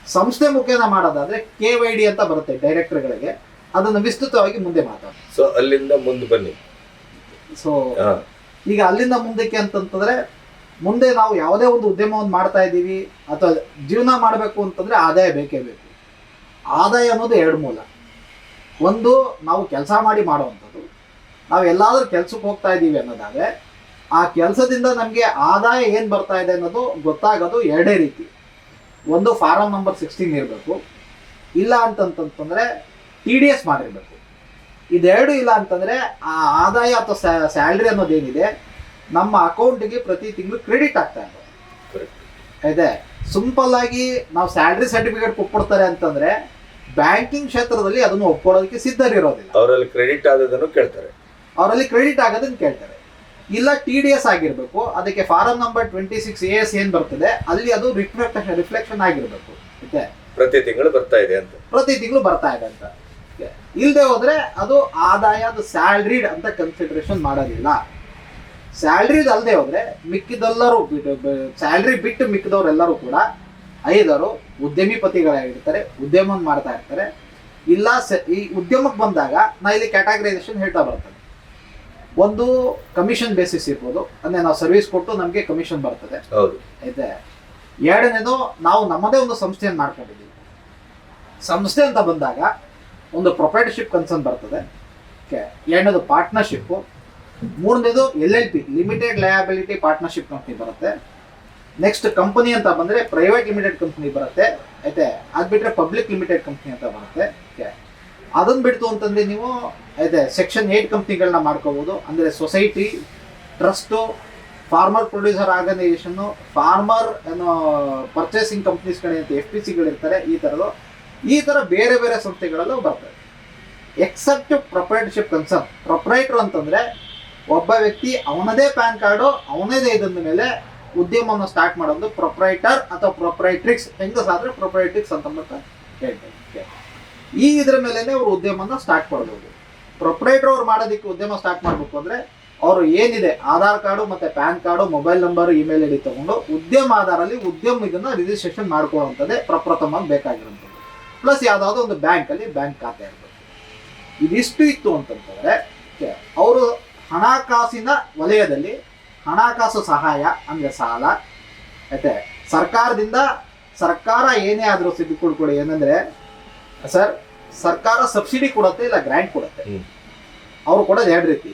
ಸಂಸ್ಥೆ ಮುಖೇನ ಮಾಡೋದಾದ್ರೆ KYD ಅಂತ ಬರುತ್ತೆ ಡೈರೆಕ್ಟರ್ಗಳಿಗೆ, ಅದನ್ನು ವಿಸ್ತೃತವಾಗಿ ಮುಂದೆ ಮಾತಾಡೋಣ. ಸೊ ಅಲ್ಲಿಂದ ಮುಂದೆ ಬನ್ನಿ. ಸೊ ಈಗ ಅಲ್ಲಿಂದ ಮುಂದಕ್ಕೆ ಅಂತಂತಂದ್ರೆ ಮುಂದೆ ನಾವು ಯಾವುದೇ ಒಂದು ಉದ್ಯಮವನ್ನು ಮಾಡ್ತಾ ಇದ್ದೀವಿ ಅಥವಾ ಜೀವನ ಮಾಡಬೇಕು ಅಂತಂದ್ರೆ ಆದಾಯ ಬೇಕೇ ಬೇಕು. ಆದಾಯ ಅನ್ನೋದು 2 ಮೂಲ. ಒಂದು ನಾವು ಕೆಲಸ ಮಾಡಿ ಮಾಡುವಂಥದ್ದು, ನಾವು ಎಲ್ಲಾದ್ರೂ ಕೆಲ್ಸಕ್ಕೆ ಹೋಗ್ತಾ ಇದ್ದೀವಿ ಅನ್ನೋದಾದ್ರೆ ಆ ಕೆಲಸದಿಂದ ನಮಗೆ ಆದಾಯ ಏನು ಬರ್ತಾ ಇದೆ ಅನ್ನೋದು ಗೊತ್ತಾಗೋದು 2 ರೀತಿ. ಒಂದು ಫಾರಂ ನಂಬರ್ 16 ಇರಬೇಕು, ಇಲ್ಲ ಅಂತಂತಂದ್ರೆ TDS ಮಾಡಿರ್ಬೇಕು. ಇದೆರಡು ಇಲ್ಲ ಅಂತಂದ್ರೆ ಆ ಆದಾಯ ಅಥವಾ ಸ್ಯಾಲ್ರಿ ಅನ್ನೋದೇನಿದೆ ನಮ್ಮ ಅಕೌಂಟಿಗೆ ಪ್ರತಿ ತಿಂಗಳು ಕ್ರೆಡಿಟ್ ಆಗ್ತಾ ಇದೆ. ಸಿಂಪಲ್ ಆಗಿ ನಾವು ಸ್ಯಾಲ್ರಿ ಸರ್ಟಿಫಿಕೇಟ್ ಕೊಟ್ಬಿಡ್ತಾರೆ ಅಂತಂದ್ರೆ ಬ್ಯಾಂಕಿಂಗ್ ಕ್ಷೇತ್ರದಲ್ಲಿ ಅದನ್ನು ಒಪ್ಕೊಳ್ಳೋದಕ್ಕೆ ಸಿದ್ಧರಿರೋದಿಲ್ಲ. ಅವರಲ್ಲಿ ಕ್ರೆಡಿಟ್ ಆಗೋದನ್ನು ಕೇಳ್ತಾರೆ. ಇಲ್ಲ TDS ಆಗಿರ್ಬೇಕು. ಅದಕ್ಕೆ ಫಾರಂ ನಂಬರ್ 26AS ಏನ್ ಬರ್ತದೆ ಅಲ್ಲಿ ಅದು ರಿಫ್ಲೆಕ್ಷನ್ ಆಗಿರ್ಬೇಕು. ಪ್ರತಿ ತಿಂಗಳು ಬರ್ತಾ ಇದೆ ಅಂತ, ಪ್ರತಿ ತಿಂಗಳು ಬರ್ತಾ ಇದೆ ಅಂತ. ಇಲ್ಲದೆ ಹೋದ್ರೆ ಅದು ಆದಾಯ, ಅದು ಸ್ಯಾಲ್ರಿಡ್ ಅಂತ ಕನ್ಸಿಡರೇಷನ್ ಮಾಡೋದಿಲ್ಲ. ಸ್ಯಾಲ್ರಿಡ್ ಅಲ್ಲದೆ ಹೋದ್ರೆ ಮಿಕ್ಕಿದೆಲ್ಲರೂ ಸ್ಯಾಲ್ರಿ ಬಿಟ್ಟು ಮಿಕ್ಕಿದವರೆಲ್ಲರೂ ಕೂಡ ಐದರು ಉದ್ಯಮಿಪತಿಗಳಾಗಿರ್ತಾರೆ, ಉದ್ಯಮ ಮಾಡ್ತಾ ಇರ್ತಾರೆ. ಇಲ್ಲ ಈ ಉದ್ಯಮಕ್ಕೆ ಬಂದಾಗ ನಾ ಇಲ್ಲಿ ಕ್ಯಾಟಗರೈಸೇಷನ್ ಹೇಳ್ತಾ ಬರ್ತದೆ. ಒಂದು ಕಮಿಷನ್ ಬೇಸಿಸ್ ಇರ್ಬೋದು, ಅಂದ್ರೆ ನಾವು ಸರ್ವಿಸ್ ಕೊಟ್ಟು ನಮಗೆ ಕಮಿಷನ್ ಬರ್ತದೆ. ಹೌದು. ಇದೆ. ಎರಡನೇದು ನಾವು ನಮ್ಮದೇ ಒಂದು ಸಂಸ್ಥೆಯನ್ನು ಮಾಡ್ಕೊಂಡಿದ್ದೀವಿ. ಸಂಸ್ಥೆ ಅಂತ ಬಂದಾಗ ಒಂದು ಪ್ರೊಪ್ರೈಟರ್ಶಿಪ್ ಕನ್ಸರ್ನ್ ಬರ್ತದೆ. ಎರಡನೇದು ಪಾರ್ಟ್ನರ್ಶಿಪ್ಪು. ಮೂರನೇದು LLP limited liability partnership company ಬರುತ್ತೆ. ನೆಕ್ಸ್ಟ್ ಕಂಪನಿ ಅಂತ ಬಂದರೆ ಪ್ರೈವೇಟ್ ಲಿಮಿಟೆಡ್ ಕಂಪ್ನಿ ಬರುತ್ತೆ. ಐತೆ. ಅದು ಬಿಟ್ಟರೆ ಪಬ್ಲಿಕ್ ಲಿಮಿಟೆಡ್ ಕಂಪ್ನಿ ಅಂತ ಬರುತ್ತೆ. ಅದನ್ನು ಬಿಡ್ತು ಅಂತಂದರೆ ನೀವು ಐತೆ ಸೆಕ್ಷನ್ 8 ಕಂಪ್ನಿಗಳನ್ನ ಮಾಡ್ಕೋಬೋದು. ಅಂದರೆ society, trust, farmer producer organisation, farmer ಏನೋ ಪರ್ಚೇಸಿಂಗ್ ಕಂಪ್ನೀಸ್ಗಳೇನಂತ FPCಗಳಿರ್ತಾರೆ. ಈ ಥರ ಬೇರೆ ಬೇರೆ ಸಂಸ್ಥೆಗಳಲ್ಲೂ ಬರ್ತವೆ. Accept proprietorship concern. ಪ್ರೊಪ್ರೈಟರ್ ಅಂತಂದರೆ ಒಬ್ಬ ವ್ಯಕ್ತಿ ಅವನದೇ ಪ್ಯಾನ್ ಕಾರ್ಡು ಅವನದೇ ಇದಂದ ಮೇಲೆ ಉದ್ಯಮವನ್ನು ಸ್ಟಾರ್ಟ್ ಮಾಡೋದು ಪ್ರೊಪ್ರೈಟರ್ ಅಥವಾ ಪ್ರೊಪ್ರೈಟ್ರಿಕ್ಸ್. ಹೆಂಗಸಾದ್ರೆ ಪ್ರೊಪ್ರೈಟ್ರಿಕ್ಸ್ ಅಂತ ಹೇಳ್ತಾರೆ. ಈ ಇದ್ರ ಮೇಲೆ ಅವರು ಉದ್ಯಮನ ಸ್ಟಾರ್ಟ್ ಮಾಡ್ಬೋದು. ಪ್ರೊಪ್ರೈಟರ್ ಅವ್ರು ಮಾಡೋದಕ್ಕೆ ಉದ್ಯಮ ಸ್ಟಾರ್ಟ್ ಮಾಡಬೇಕು ಅಂದರೆ ಅವರು ಏನಿದೆ ಆಧಾರ್ ಕಾರ್ಡು ಮತ್ತು PAN card, mobile number, email ID ತೊಗೊಂಡು ಉದ್ಯಮ ಆಧಾರಲ್ಲಿ ಉದ್ಯಮ ಇದನ್ನು ರಿಜಿಸ್ಟ್ರೇಷನ್ ಮಾಡ್ಕೊಳ್ಳೋವಂಥದ್ದೇ ಪ್ರಪ್ರಥಮವಾಗಿ ಬೇಕಾಗಿರೋಂಥದ್ದು. ಪ್ಲಸ್ ಯಾವುದಾದ್ರು ಒಂದು ಬ್ಯಾಂಕಲ್ಲಿ ಬ್ಯಾಂಕ್ ಖಾತೆ ಇರಬೇಕು. ಇದಿಷ್ಟು ಇತ್ತು ಅಂತಂತಂದರೆ ಅವರು ಹಣಕಾಸಿನ ವಲಯದಲ್ಲಿ ಹಣಕಾಸು ಸಹಾಯ ಅಂದರೆ ಸಾಲ, ಮತ್ತೆ ಸರ್ಕಾರದಿಂದ ಸರ್ಕಾರ ಏನೇ ಆದರೂ ಸಿದ್ದು ಕೊಡ್ಕೊಡಿ. ಏನಂದರೆ ಸರ್, ಸರ್ಕಾರ ಸಬ್ಸಿಡಿ ಕೊಡುತ್ತೆ, ಇಲ್ಲ ಗ್ರ್ಯಾಂಟ್ ಕೊಡುತ್ತೆ. ಅವರು ಕೊಡೋದು ಎರಡು ರೀತಿ.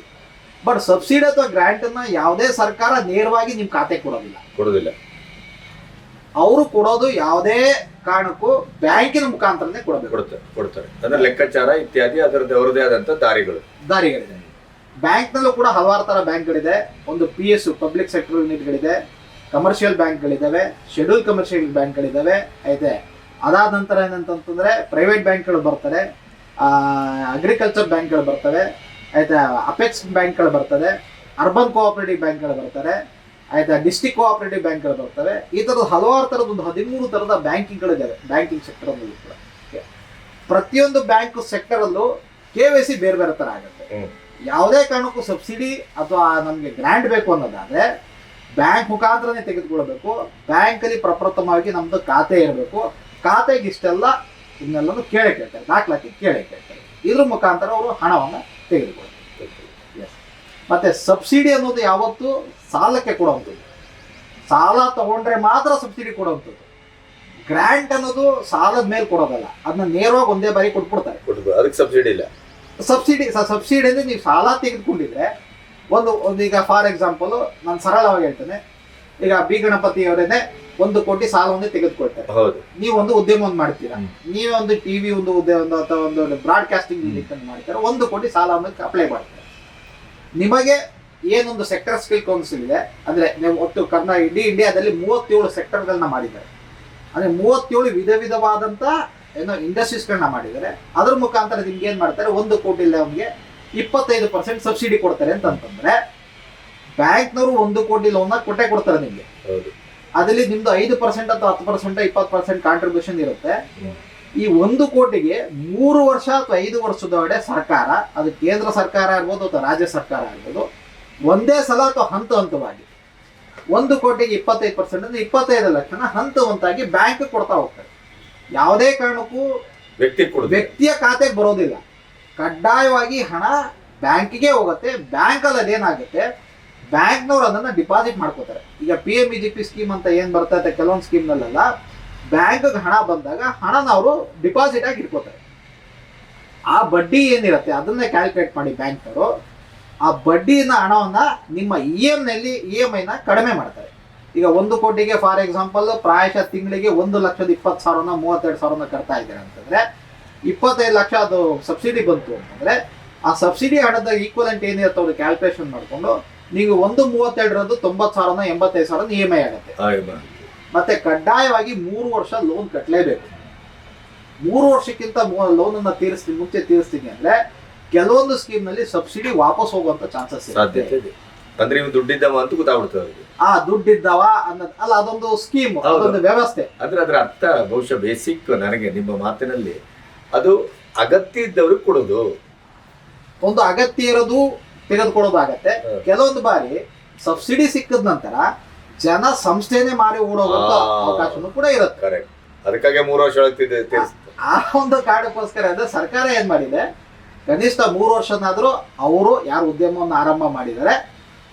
ಬಟ್ ಸಬ್ಸಿಡಿ ಅಥವಾ ಗ್ರ್ಯಾಂಟನ್ನು ಯಾವುದೇ ಸರ್ಕಾರ ನೇರವಾಗಿ ನಿಮ್ಮ ಖಾತೆ ಕೊಡೋದಿಲ್ಲ. ಅವರು ಕೊಡೋದು ಯಾವುದೇ ಕಾರಣಕ್ಕೂ ಬ್ಯಾಂಕಿನ ಮುಖಾಂತರನೇ ಕೊಡ್ತಾರೆ. ಅದರ ಲೆಕ್ಕಾಚಾರ ಇತ್ಯಾದಿ ಅದರದ್ದು ಅವರದೇ ಆದಂಥ ದಾರಿಗಳಿದೆ. ಬ್ಯಾಂಕ್ನಲ್ಲೂ ಕೂಡ ಹಲವಾರು ಥರ ಬ್ಯಾಂಕ್ಗಳಿದೆ. ಒಂದು PSU ಪಬ್ಲಿಕ್ ಸೆಕ್ಟರ್ ಯೂನಿಟ್ಗಳಿದೆ, ಕಮರ್ಷಿಯಲ್ ಬ್ಯಾಂಕ್ಗಳಿದ್ದಾವೆ, ಶೆಡ್ಯೂಲ್ ಕಮರ್ಷಿಯಲ್ ಬ್ಯಾಂಕ್ಗಳಿದ್ದಾವೆ. ಐತೆ. ಅದಾದ ನಂತರ ಏನಂತಂತಂದರೆ ಪ್ರೈವೇಟ್ ಬ್ಯಾಂಕ್ಗಳು ಬರ್ತವೆ, ಅಗ್ರಿಕಲ್ಚರ್ ಬ್ಯಾಂಕ್ಗಳು ಬರ್ತವೆ, ಆಯಿತಾ, ಅಪೆಕ್ಸ್ ಬ್ಯಾಂಕ್ಗಳು ಬರ್ತದೆ, ಅರ್ಬನ್ ಕೋಆಪರೇಟಿವ್ ಬ್ಯಾಂಕ್ಗಳು ಬರ್ತಾರೆ, ಆಯಿತಾ, ಡಿಸ್ಟಿಕ್ ಕೋಆಪರೇಟಿವ್ ಬ್ಯಾಂಕ್ಗಳು ಬರ್ತವೆ. ಈ ಥರದ ಹಲವಾರು ಥರದ ಒಂದು 13 ಥರದ ಬ್ಯಾಂಕಿಂಗ್ಗಳಿದ್ದಾವೆ ಬ್ಯಾಂಕಿಂಗ್ ಸೆಕ್ಟರಲ್ಲೂ ಕೂಡ. ಪ್ರತಿಯೊಂದು ಬ್ಯಾಂಕ್ ಸೆಕ್ಟರಲ್ಲೂ KYC ಬೇರೆ ಬೇರೆ ಥರ ಆಗುತ್ತೆ. ಯಾವುದೇ ಕಾರಣಕ್ಕೂ ಸಬ್ಸಿಡಿ ಅಥವಾ ನಮಗೆ ಗ್ರ್ಯಾಂಟ್ ಬೇಕು ಅನ್ನೋದಾದರೆ ಬ್ಯಾಂಕ್ ಮುಖಾಂತರನೇ ತೆಗೆದುಕೊಳ್ಬೇಕು. ಬ್ಯಾಂಕಲ್ಲಿ ಪ್ರಪ್ರಥಮವಾಗಿ ನಮ್ಮದು ಖಾತೆ ಇರಬೇಕು. ಖಾತೆಗೆ ಇಷ್ಟೆಲ್ಲ ಇದನ್ನೆಲ್ಲನೂ ಕೇಳ್ತಾರೆ, ದಾಖಲಾತಿ ಕೇಳ್ತಾರೆ. ಇದ್ರ ಮುಖಾಂತರ ಅವರು ಹಣವನ್ನು ತೆಗೆದುಕೊಳ್ತಾರೆ. ಎಸ್. ಮತ್ತು ಸಬ್ಸಿಡಿ ಅನ್ನೋದು ಯಾವತ್ತೂ ಸಾಲಕ್ಕೆ ಕೊಡುವಂಥದ್ದು. ಸಾಲ ತಗೊಂಡ್ರೆ ಮಾತ್ರ ಸಬ್ಸಿಡಿ ಕೊಡುವಂಥದ್ದು. ಗ್ರ್ಯಾಂಟ್ ಅನ್ನೋದು ಸಾಲದ ಮೇಲೆ ಕೊಡೋದಲ್ಲ, ಅದನ್ನ ನೇರವಾಗಿ ಒಂದೇ ಬಾರಿ ಕೊಟ್ಬಿಡ್ತಾರೆ. ಅದಕ್ಕೆ ಸಬ್ಸಿಡಿ ಇಲ್ಲ. ಸಬ್ಸಿಡಿ ಅಂದರೆ ನೀವು ಸಾಲ ತೆಗೆದುಕೊಂಡಿದ್ರೆ ಒಂದು ಈಗ ಫಾರ್ ಎಕ್ಸಾಂಪಲ್ ನಾನು ಸರಳವಾಗಿ ಹೇಳ್ತೇನೆ. ಈಗ B ಗಣಪತಿ ಅವರೇನೆ 1 ಕೋಟಿ ಸಾಲವನ್ನೇ ತೆಗೆದುಕೊಳ್ತಾರೆ. ನೀವು ಒಂದು ಉದ್ಯಮವನ್ನು ಮಾಡ್ತೀರಾ, ನೀವೇ ಒಂದು TV ಒಂದು ಅಥವಾ ಒಂದು ಬ್ರಾಡ್ಕಾಸ್ಟಿಂಗ್ ಯೂನಿಟ್ ಅನ್ನು ಮಾಡ್ತಾರೆ, 1 ಕೋಟಿ ಸಾಲವನ್ನು ಅಪ್ಲೈ ಮಾಡ್ತಾರೆ. ನಿಮಗೆ ಏನೊಂದು ಸೆಕ್ಟರ್ ಸ್ಕಿಲ್ ಕೌನ್ಸಿಲ್ ಇದೆ, ಅಂದರೆ ನೀವು ಒಟ್ಟು ಇಡೀ ಇಂಡಿಯಾದಲ್ಲಿ 37 ಸೆಕ್ಟರ್ಗಳನ್ನ ಮಾಡಿದ್ದಾರೆ. ಅಂದರೆ 37 ವಿಧವಾದಂಥ ಇಂಡಸ್ಟ್ರೀಸ್ಗಳನ್ನ ಮಾಡಿದ್ದಾರೆ. ಅದ್ರ ಮುಖಾಂತರ ನಿಮ್ಗೆ ಏನು ಮಾಡ್ತಾರೆ, 1 ಕೋಟಿ ಇಲ್ಲ ಅವನಿಗೆ 25% ಸಬ್ಸಿಡಿ ಕೊಡ್ತಾರೆ ಅಂತಂದ್ರೆ ಬ್ಯಾಂಕ್ನವರು 1 ಕೋಟಿ ಲೋನ್ನ ಕೊಡ್ತಾರೆ ನಿಮಗೆ. ಅದರಲ್ಲಿ ನಿಮ್ದು 5% ಅಥವಾ 10%, 20% ಕಾಂಟ್ರಿಬ್ಯೂಷನ್ ಇರುತ್ತೆ. ಈ 1 ಕೋಟಿಗೆ 3 ವರ್ಷ ಅಥವಾ 5 ವರ್ಷದೊಳಗಡೆ ಸರ್ಕಾರ, ಅದು ಕೇಂದ್ರ ಸರ್ಕಾರ ಆಗ್ಬೋದು ಅಥವಾ ರಾಜ್ಯ ಸರ್ಕಾರ ಆಗ್ಬೋದು, ಒಂದೇ ಸಲ ಅಥವಾ ಹಂತವಾಗಿ 1 ಕೋಟಿಗೆ 25% ಅಂದ್ರೆ 25 ಲಕ್ಷನ ಹಂತವಂತಾಗಿ ಬ್ಯಾಂಕ್ ಕೊಡ್ತಾ ಹೋಗ್ತಾರೆ. ಯಾವುದೇ ಕಾರಣಕ್ಕೂ ವ್ಯಕ್ತಿಯ ಖಾತೆಗೆ ಬರೋದಿಲ್ಲ. ಕಡ್ಡಾಯವಾಗಿ ಹಣ ಬ್ಯಾಂಕಿಗೆ ಹೋಗುತ್ತೆ. ಬ್ಯಾಂಕಲ್ಲಿ ಅದೇನಾಗುತ್ತೆ, ಬ್ಯಾಂಕ್ನವ್ರು ಅದನ್ನು ಡಿಪಾಸಿಟ್ ಮಾಡ್ಕೋತಾರೆ. ಈಗ PMEGP ಸ್ಕೀಮ್ ಅಂತ ಏನು ಬರ್ತೈತೆ ಕೆಲವೊಂದು ಸ್ಕೀಮ್ನಲ್ಲೆಲ್ಲ, ಬ್ಯಾಂಕ್ಗೆ ಹಣ ಬಂದಾಗ ಹಣನ ಅವರು ಡಿಪಾಸಿಟ್ ಆಗಿ ಇಟ್ಕೋತಾರೆ. ಆ ಬಡ್ಡಿ ಏನಿರುತ್ತೆ ಅದನ್ನೇ ಕ್ಯಾಲ್ಕುಲೇಟ್ ಮಾಡಿ ಬ್ಯಾಂಕ್ನವರು ಆ ಬಡ್ಡಿನ ಹಣವನ್ನು ನಿಮ್ಮ EMI ಕಡಿಮೆ ಮಾಡ್ತಾರೆ. ಈಗ 1 ಕೋಟಿಗೆ ಫಾರ್ ಎಕ್ಸಾಂಪಲ್ ಪ್ರಾಯಶಃ ತಿಂಗಳಿಗೆ 1,20,000 32,000 ಕಟ್ತಾ ಇದ್ದಾರೆ ಅಂತಂದರೆ 25 ಲಕ್ಷ ಅದು ಸಬ್ಸಿಡಿ ಬಂತು ಅಂತಂದರೆ ಆ ಸಬ್ಸಿಡಿ ಹಣದ ಈಕ್ವಲೆಂಟ್ ಏನಿರುತ್ತೆ ಅವ್ರು ಕ್ಯಾಲ್ಕುಲೇಷನ್ ಮಾಡಿಕೊಂಡು ನೀವು 1,32 90,000 85,000 EMI ಆಗುತ್ತೆ. ಮತ್ತೆ ಕಡ್ಡಾಯವಾಗಿ 3 ವರ್ಷ ಲೋನ್ ಕಟ್ಟಲೇಬೇಕು. 3 ವರ್ಷಕ್ಕಿಂತ ಲೋನನ್ನು ಮುಂಚೆ ತೀರಿಸ್ತೀನಿ ಅಂದರೆ ಕೆಲವೊಂದು ಸ್ಕೀಮ್ನಲ್ಲಿ ಸಬ್ಸಿಡಿ ವಾಪಸ್ ಹೋಗುವಂಥ ಚಾನ್ಸಸ್ ಇದೆ. ಅಂದ್ರೆ ಇವ್ ದುಡ್ಡಿದ್ದವ ಅಂತ ಗೊತ್ತಾಗ್ಬಿಡ್ತದೆ ಅವ್ರಿಗೆ. ದುಡ್ಡಿದ್ದವ ಅನ್ನೋದು ಅಲ್ಲ, ಅದೊಂದು ಸ್ಕೀಮ್, ಅದೊಂದು ವ್ಯವಸ್ಥೆ. ಅಂದ್ರೆ ಅದರ ಅರ್ಥ ಬಹುಶಃ ಬೇಸಿಕ್ ನನಗೆ ನಿಮ್ಮ ಮಾತಿನಲ್ಲಿ ಅದು ಅಗತ್ಯ ಇದ್ದವ್ರಿಗೆ ಕೊಡೋದು, ಒಂದು ಅಗತ್ಯ ಇರೋದು ತೆಗೆದುಕೊಡೋದಾಗತ್ತೆ. ಕೆಲವೊಂದು ಬಾರಿ ಸಬ್ಸಿಡಿ ಸಿಕ್ಕದ ನಂತರ ಜನ ಸಂಸ್ಥೆನೆ ಮಾರಿ ಓಡೋಗುವಂತ ಅವಕಾಶನೂ ಕೂಡ ಇರುತ್ತೆ. ಕರೆಕ್ಟ್. ಅದಕ್ಕಾಗಿ 3 ವರ್ಷ ಆಗ್ತಿದೆ. ಆ ಒಂದು ಕಾರಣಕ್ಕೋಸ್ಕರ ಅಂದ್ರೆ ಸರ್ಕಾರ ಏನ್ ಮಾಡಿದೆ, ಕನಿಷ್ಠ 3 ವರ್ಷನಾದ್ರೂ ಅವರು ಯಾರು ಉದ್ಯಮವನ್ನು ಆರಂಭ ಮಾಡಿದ್ದಾರೆ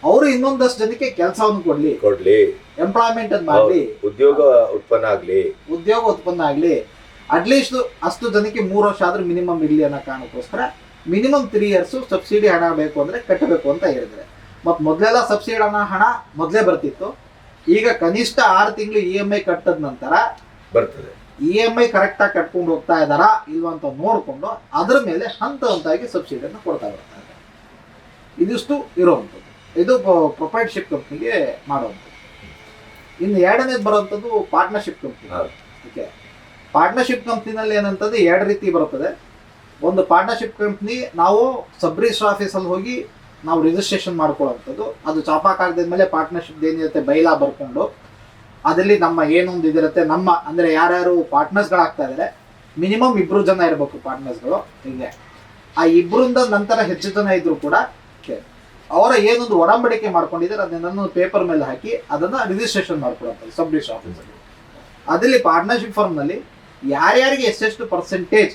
ಅವರು ಇನ್ನೊಂದಷ್ಟು ಜನಕ್ಕೆ ಕೆಲಸವನ್ನು ಕೊಡ್ಲಿ, ಎಂಪ್ಲಾಯ್ಮೆಂಟ್ ಅನ್ನು ಮಾಡ್ಲಿ, ಉದ್ಯೋಗ ಉತ್ಪನ್ನ ಆಗ್ಲಿ, ಅಟ್ಲೀಸ್ಟ್ ಅಷ್ಟು ಜನಕ್ಕೆ 3 ವರ್ಷ ಆದ್ರೂ ಮಿನಿಮಮ್ ಇರ್ಲಿ ಅನ್ನೋ ಕಾರಣಕ್ಕೋಸ್ಕರ ಮಿನಿಮಮ್ 3 ಇಯರ್ಸ್ ಸಬ್ಸಿಡಿ ಹಣ ಬೇಕು ಅಂದ್ರೆ ಕಟ್ಟಬೇಕು ಅಂತ ಹೇಳಿದ್ರೆ. ಮತ್ ಮೊದ್ಲೆಲ್ಲ ಸಬ್ಸಿಡಿ ಹಣ ಮೊದ್ಲೇ ಬರ್ತಿತ್ತು. ಈಗ ಕನಿಷ್ಠ 6 ತಿಂಗಳು EMI ಕಟ್ಟದ ನಂತರ ಬರ್ತದೆ. EMI ಕರೆಕ್ಟ್ ಆಗಿ ಕಟ್ಕೊಂಡು ಹೋಗ್ತಾ ಇದಾರಾ ಇಲ್ವಾ ಅಂತ ನೋಡ್ಕೊಂಡು ಅದ್ರ ಮೇಲೆ ಹಂತ ಹಂತವಾಗಿ ಸಬ್ಸಿಡಿಯನ್ನು ಕೊಡ್ತಾ ಬರ್ತಾರೆ. ಇದಿಷ್ಟು ಇರುವಂಥದ್ದು. ಇದು ಪ್ರೊಪ್ರೈಟರ್ಶಿಪ್ ಕಂಪ್ನಿಗೆ ಮಾಡುವಂಥದ್ದು. ಇನ್ನು ಎರಡನೇದು ಬರುವಂಥದ್ದು ಪಾರ್ಟ್ನರ್ಶಿಪ್ ಕಂಪ್ನಿ. ಓಕೆ, ಪಾರ್ಟ್ನರ್ಶಿಪ್ ಕಂಪ್ನಿನಲ್ಲಿ ಏನಂತಂದ್ರೆ 2 ರೀತಿ ಬರುತ್ತದೆ. ಒಂದು ಪಾರ್ಟ್ನರ್ಶಿಪ್ ಕಂಪ್ನಿ ನಾವು ಸಬ್ ರಿಜಿಸ್ಟರ್ ಆಫೀಸಲ್ಲಿ ಹೋಗಿ ನಾವು ರಿಜಿಸ್ಟ್ರೇಷನ್ ಮಾಡ್ಕೊಳ್ಳೋವಂಥದ್ದು. ಅದು ಚಾಪಾಕಾಗದ ಮೇಲೆ ಪಾರ್ಟ್ನರ್ಶಿಪ್ ಏನಿರುತ್ತೆ ಬೈಲಾ ಬರ್ಕೊಂಡು ಅದರಲ್ಲಿ ನಮ್ಮ ಏನೊಂದು ಇದಿರುತ್ತೆ, ನಮ್ಮ ಅಂದರೆ ಯಾರ್ಯಾರು ಪಾರ್ಟ್ನರ್ಸ್ಗಳಾಗ್ತಾ ಇದ್ದಾರೆ ಮಿನಿಮಮ್ 2 ಜನ ಇರಬೇಕು ಪಾರ್ಟ್ನರ್ಸ್ಗಳು. ಹೀಗೆ ಆ 2ರಿಂದ ನಂತರ ಹೆಚ್ಚು ಜನ ಇದ್ರು ಕೂಡ ಅವರ ಏನೊಂದು ಒಡಂಬಡಿಕೆ ಮಾಡ್ಕೊಂಡಿದ್ದಾರೆ ಅದನ್ನ ಪೇಪರ್ ಮೇಲೆ ಹಾಕಿ ಅದನ್ನ ರಿಜಿಸ್ಟ್ರೇಷನ್ ಮಾಡ್ಕೊಳ್ಳೋದು ಸಬ್ ರಿಜಿಸ್ಟರ್ ಆಫೀಸಲ್ಲಿ. ಅದರಲ್ಲಿ ಪಾರ್ಟ್ನರ್ಶಿಪ್ ಫರ್ಮ್ನಲ್ಲಿ ಯಾರ್ಯಾರಿಗೆ ಎಷ್ಟೆಷ್ಟು percentage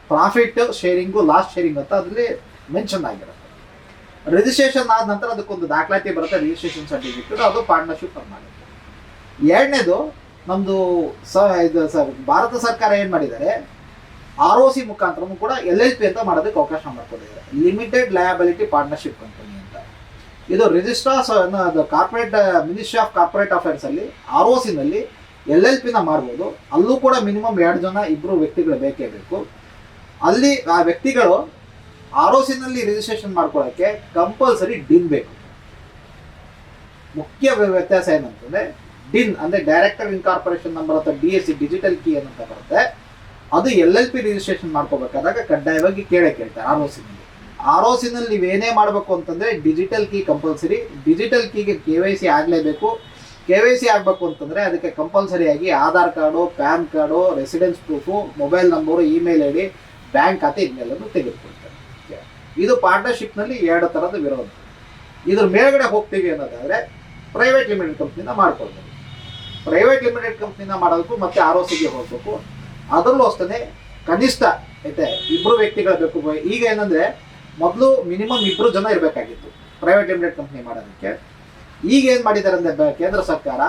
profit sharing lost sharing ಅಂತ ಅದರಲ್ಲಿ ಮೆನ್ಷನ್ ಆಗಿರುತ್ತೆ. ರಿಜಿಸ್ಟ್ರೇಷನ್ ಆದ ನಂತರ ಅದಕ್ಕೊಂದು ದಾಖಲಾತಿ ಬರುತ್ತೆ, ರಿಜಿಸ್ಟ್ರೇಷನ್ ಸರ್ಟಿಫಿಕೇಟ್, ಅದು ಪಾರ್ಟ್ನರ್ಶಿಪ್ ಫರ್ಮ್ ಆಗುತ್ತೆ. ಎರಡನೇದು ನಮ್ಮದು ಭಾರತ ಸರ್ಕಾರ ಏನು ಮಾಡಿದ್ದಾರೆ, ROC ಮುಖಾಂತರ ಕೂಡ LLP ಅಂತ ಮಾಡೋದಕ್ಕೆ ಅವಕಾಶ ಮಾಡ್ಕೊಂಡಿದ್ದಾರೆ, ಲಿಮಿಟೆಡ್ ಲಯಬಿಲಿಟಿ ಪಾರ್ಟ್ನರ್ಶಿಪ್ ಕಂಪನಿ ಅಂತ. ಇದು registrars corporate ministry of corporate affairs ಅಲ್ಲಿ ROCನಲ್ಲಿ LLPನ ಮಾಡ್ಬೋದು. ಅಲ್ಲೂ ಕೂಡ ಮಿನಿಮಮ್ 2 ಜನ 2 ವ್ಯಕ್ತಿಗಳು ಬೇಕೇ ಬೇಕು. ಅಲ್ಲಿ ಆ ವ್ಯಕ್ತಿಗಳು ROCನಲ್ಲಿ ರಿಜಿಸ್ಟ್ರೇಷನ್ ಮಾಡ್ಕೊಳ್ಳೋಕ್ಕೆ ಕಂಪಲ್ಸರಿ DIN ಬೇಕು. ಮುಖ್ಯ ವ್ಯತ್ಯಾಸ ಏನಂತಂದ್ರೆ DIN ಅಂದ್ರೆ ಡೈರೆಕ್ಟರ್ ಇನ್ಕಾರ್ಪೊರೇಷನ್ ನಂಬರ್ ಅಥವಾ DSC ಡಿಜಿಟಲ್ ಕೀ ಅಂತ ಬರುತ್ತೆ. ಅದು LLP ರಿಜಿಸ್ಟ್ರೇಷನ್ ಮಾಡ್ಕೋಬೇಕಾದಾಗ ಕಡ್ಡಾಯವಾಗಿ ಕೇಳ್ತಾರೆ ROCನಲ್ಲಿ ನೀವೇನೇ ಮಾಡಬೇಕು ಅಂತಂದ್ರೆ ಡಿಜಿಟಲ್ ಕೀ ಕಂಪಲ್ಸರಿ. ಡಿಜಿಟಲ್ ಕೀಗೆ KYC ಆಗಲೇಬೇಕು. KYC ಆಗಬೇಕು ಅಂತಂದ್ರೆ ಅದಕ್ಕೆ ಕಂಪಲ್ಸರಿಯಾಗಿ Aadhaar card, PAN card, residence proof, mobile number, email ID, bank ಖಾತೆ ಇದನ್ನೆಲ್ಲನೂ ತೆಗೆದುಕೊಳ್ತಾರೆ. ಇದು ಪಾರ್ಟ್ನರ್ಶಿಪ್ನಲ್ಲಿ 2 ಥರದ ವಿರೋಧ. ಇದ್ರ ಮೇಲ್ಗಡೆ ಹೋಗ್ತೀವಿ ಅನ್ನೋದಾದ್ರೆ ಪ್ರೈವೇಟ್ ಲಿಮಿಟೆಡ್ ಕಂಪ್ನಿನ ಮಾಡ್ಕೊಳ್ಬೋದು. ಪ್ರೈವೇಟ್ ಲಿಮಿಟೆಡ್ ಕಂಪ್ನಿನ ಮಾಡೋದಕ್ಕೂ ಮತ್ತೆ ROCಗೆ ಹೋಗ್ಬೇಕು. ಅದರಲ್ಲೂ ಅಷ್ಟೇ ಕನಿಷ್ಠ ಐತೆ 2 ವ್ಯಕ್ತಿಗಳು ಬೇಕು. ಈಗ ಏನಂದ್ರೆ ಮೊದಲು ಮಿನಿಮಮ್ 2 ಜನ ಇರಬೇಕಾಗಿತ್ತು ಪ್ರೈವೇಟ್ ಲಿಮಿಟೆಡ್ ಕಂಪ್ನಿ ಮಾಡೋದಕ್ಕೆ. ಈಗ ಏನು ಮಾಡಿದ್ದಾರೆ ಅಂದ್ರೆ ಕೇಂದ್ರ ಸರ್ಕಾರ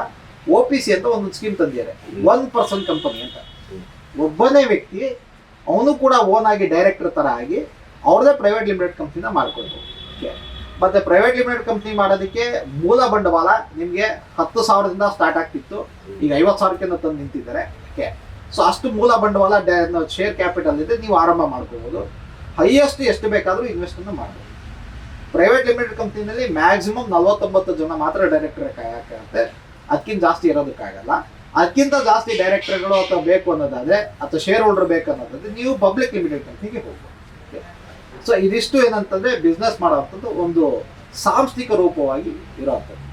OPC ಅಂತ ಒಂದು ಸ್ಕೀಮ್ ತಂದಿದ್ದಾರೆ, 1 ಪರ್ಸನ್ ಕಂಪನಿ ಅಂತ. ಒಬ್ಬನೇ ವ್ಯಕ್ತಿ ಅವನು ಕೂಡ ಓನ್ ಆಗಿ ಡೈರೆಕ್ಟರ್ ತರ ಆಗಿ ಅವ್ರದೇ ಪ್ರೈವೇಟ್ ಲಿಮಿಟೆಡ್ ಕಂಪ್ನಿನ ಮಾಡ್ಕೊಳ್ಬೋದು. ಮತ್ತೆ ಪ್ರೈವೇಟ್ ಲಿಮಿಟೆಡ್ ಕಂಪ್ನಿ ಮಾಡೋದಕ್ಕೆ ಮೂಲ ಬಂಡವಾಳ ನಿಮಗೆ 10,000ದಿಂದ ಸ್ಟಾರ್ಟ್ ಆಗ್ತಿತ್ತು, ಈಗ 50,000ಕ್ಕೆ ತಂದು ನಿಂತಿದ್ದಾರೆ. ಸೊ ಅಷ್ಟು ಮೂಲ ಬಂಡವಾಳ ಶೇರ್ ಕ್ಯಾಪಿಟಲ್ ಇದೆ, ನೀವು ಆರಂಭ ಮಾಡ್ಕೋಬಹುದು. ಹೈಯೆಸ್ಟ್ ಎಷ್ಟು ಬೇಕಾದರೂ ಇನ್ವೆಸ್ಟ್ಮೆಂಟ್ ಮಾಡ್ಬೋದು. ಪ್ರೈವೇಟ್ ಲಿಮಿಟೆಡ್ ಕಂಪ್ನಿನಲ್ಲಿ ಮ್ಯಾಕ್ಸಿಮಮ್ 49 ಜನ ಮಾತ್ರ ಡೈರೆಕ್ಟರ್ ಆಗುತ್ತೆ, ಅದಕ್ಕಿಂತ ಜಾಸ್ತಿ ಇರೋದಕ್ಕಾಗಲ್ಲ. ಅದಕ್ಕಿಂತ ಜಾಸ್ತಿ ಡೈರೆಕ್ಟರ್ಗಳು ಅಥವಾ ಬೇಕು ಅನ್ನೋದಾದ್ರೆ ಅಥವಾ ಶೇರ್ ಹೋಲ್ಡರ್ ಬೇಕು ಅನ್ನೋದಾದ್ರೆ ನೀವು ಪಬ್ಲಿಕ್ ಲಿಮಿಟೆಡ್ ಕಂಪ್ನಿಗೆ ಹೋಗ್ಬೋದು. ಸೊ ಇದಿಷ್ಟು ಏನಂತಂದ್ರೆ ಬಿಸ್ನೆಸ್ ಮಾಡೋವಂಥದ್ದು ಒಂದು ಸಾಂಸ್ಥಿಕ ರೂಪವಾಗಿ ಇರೋವಂಥದ್ದು.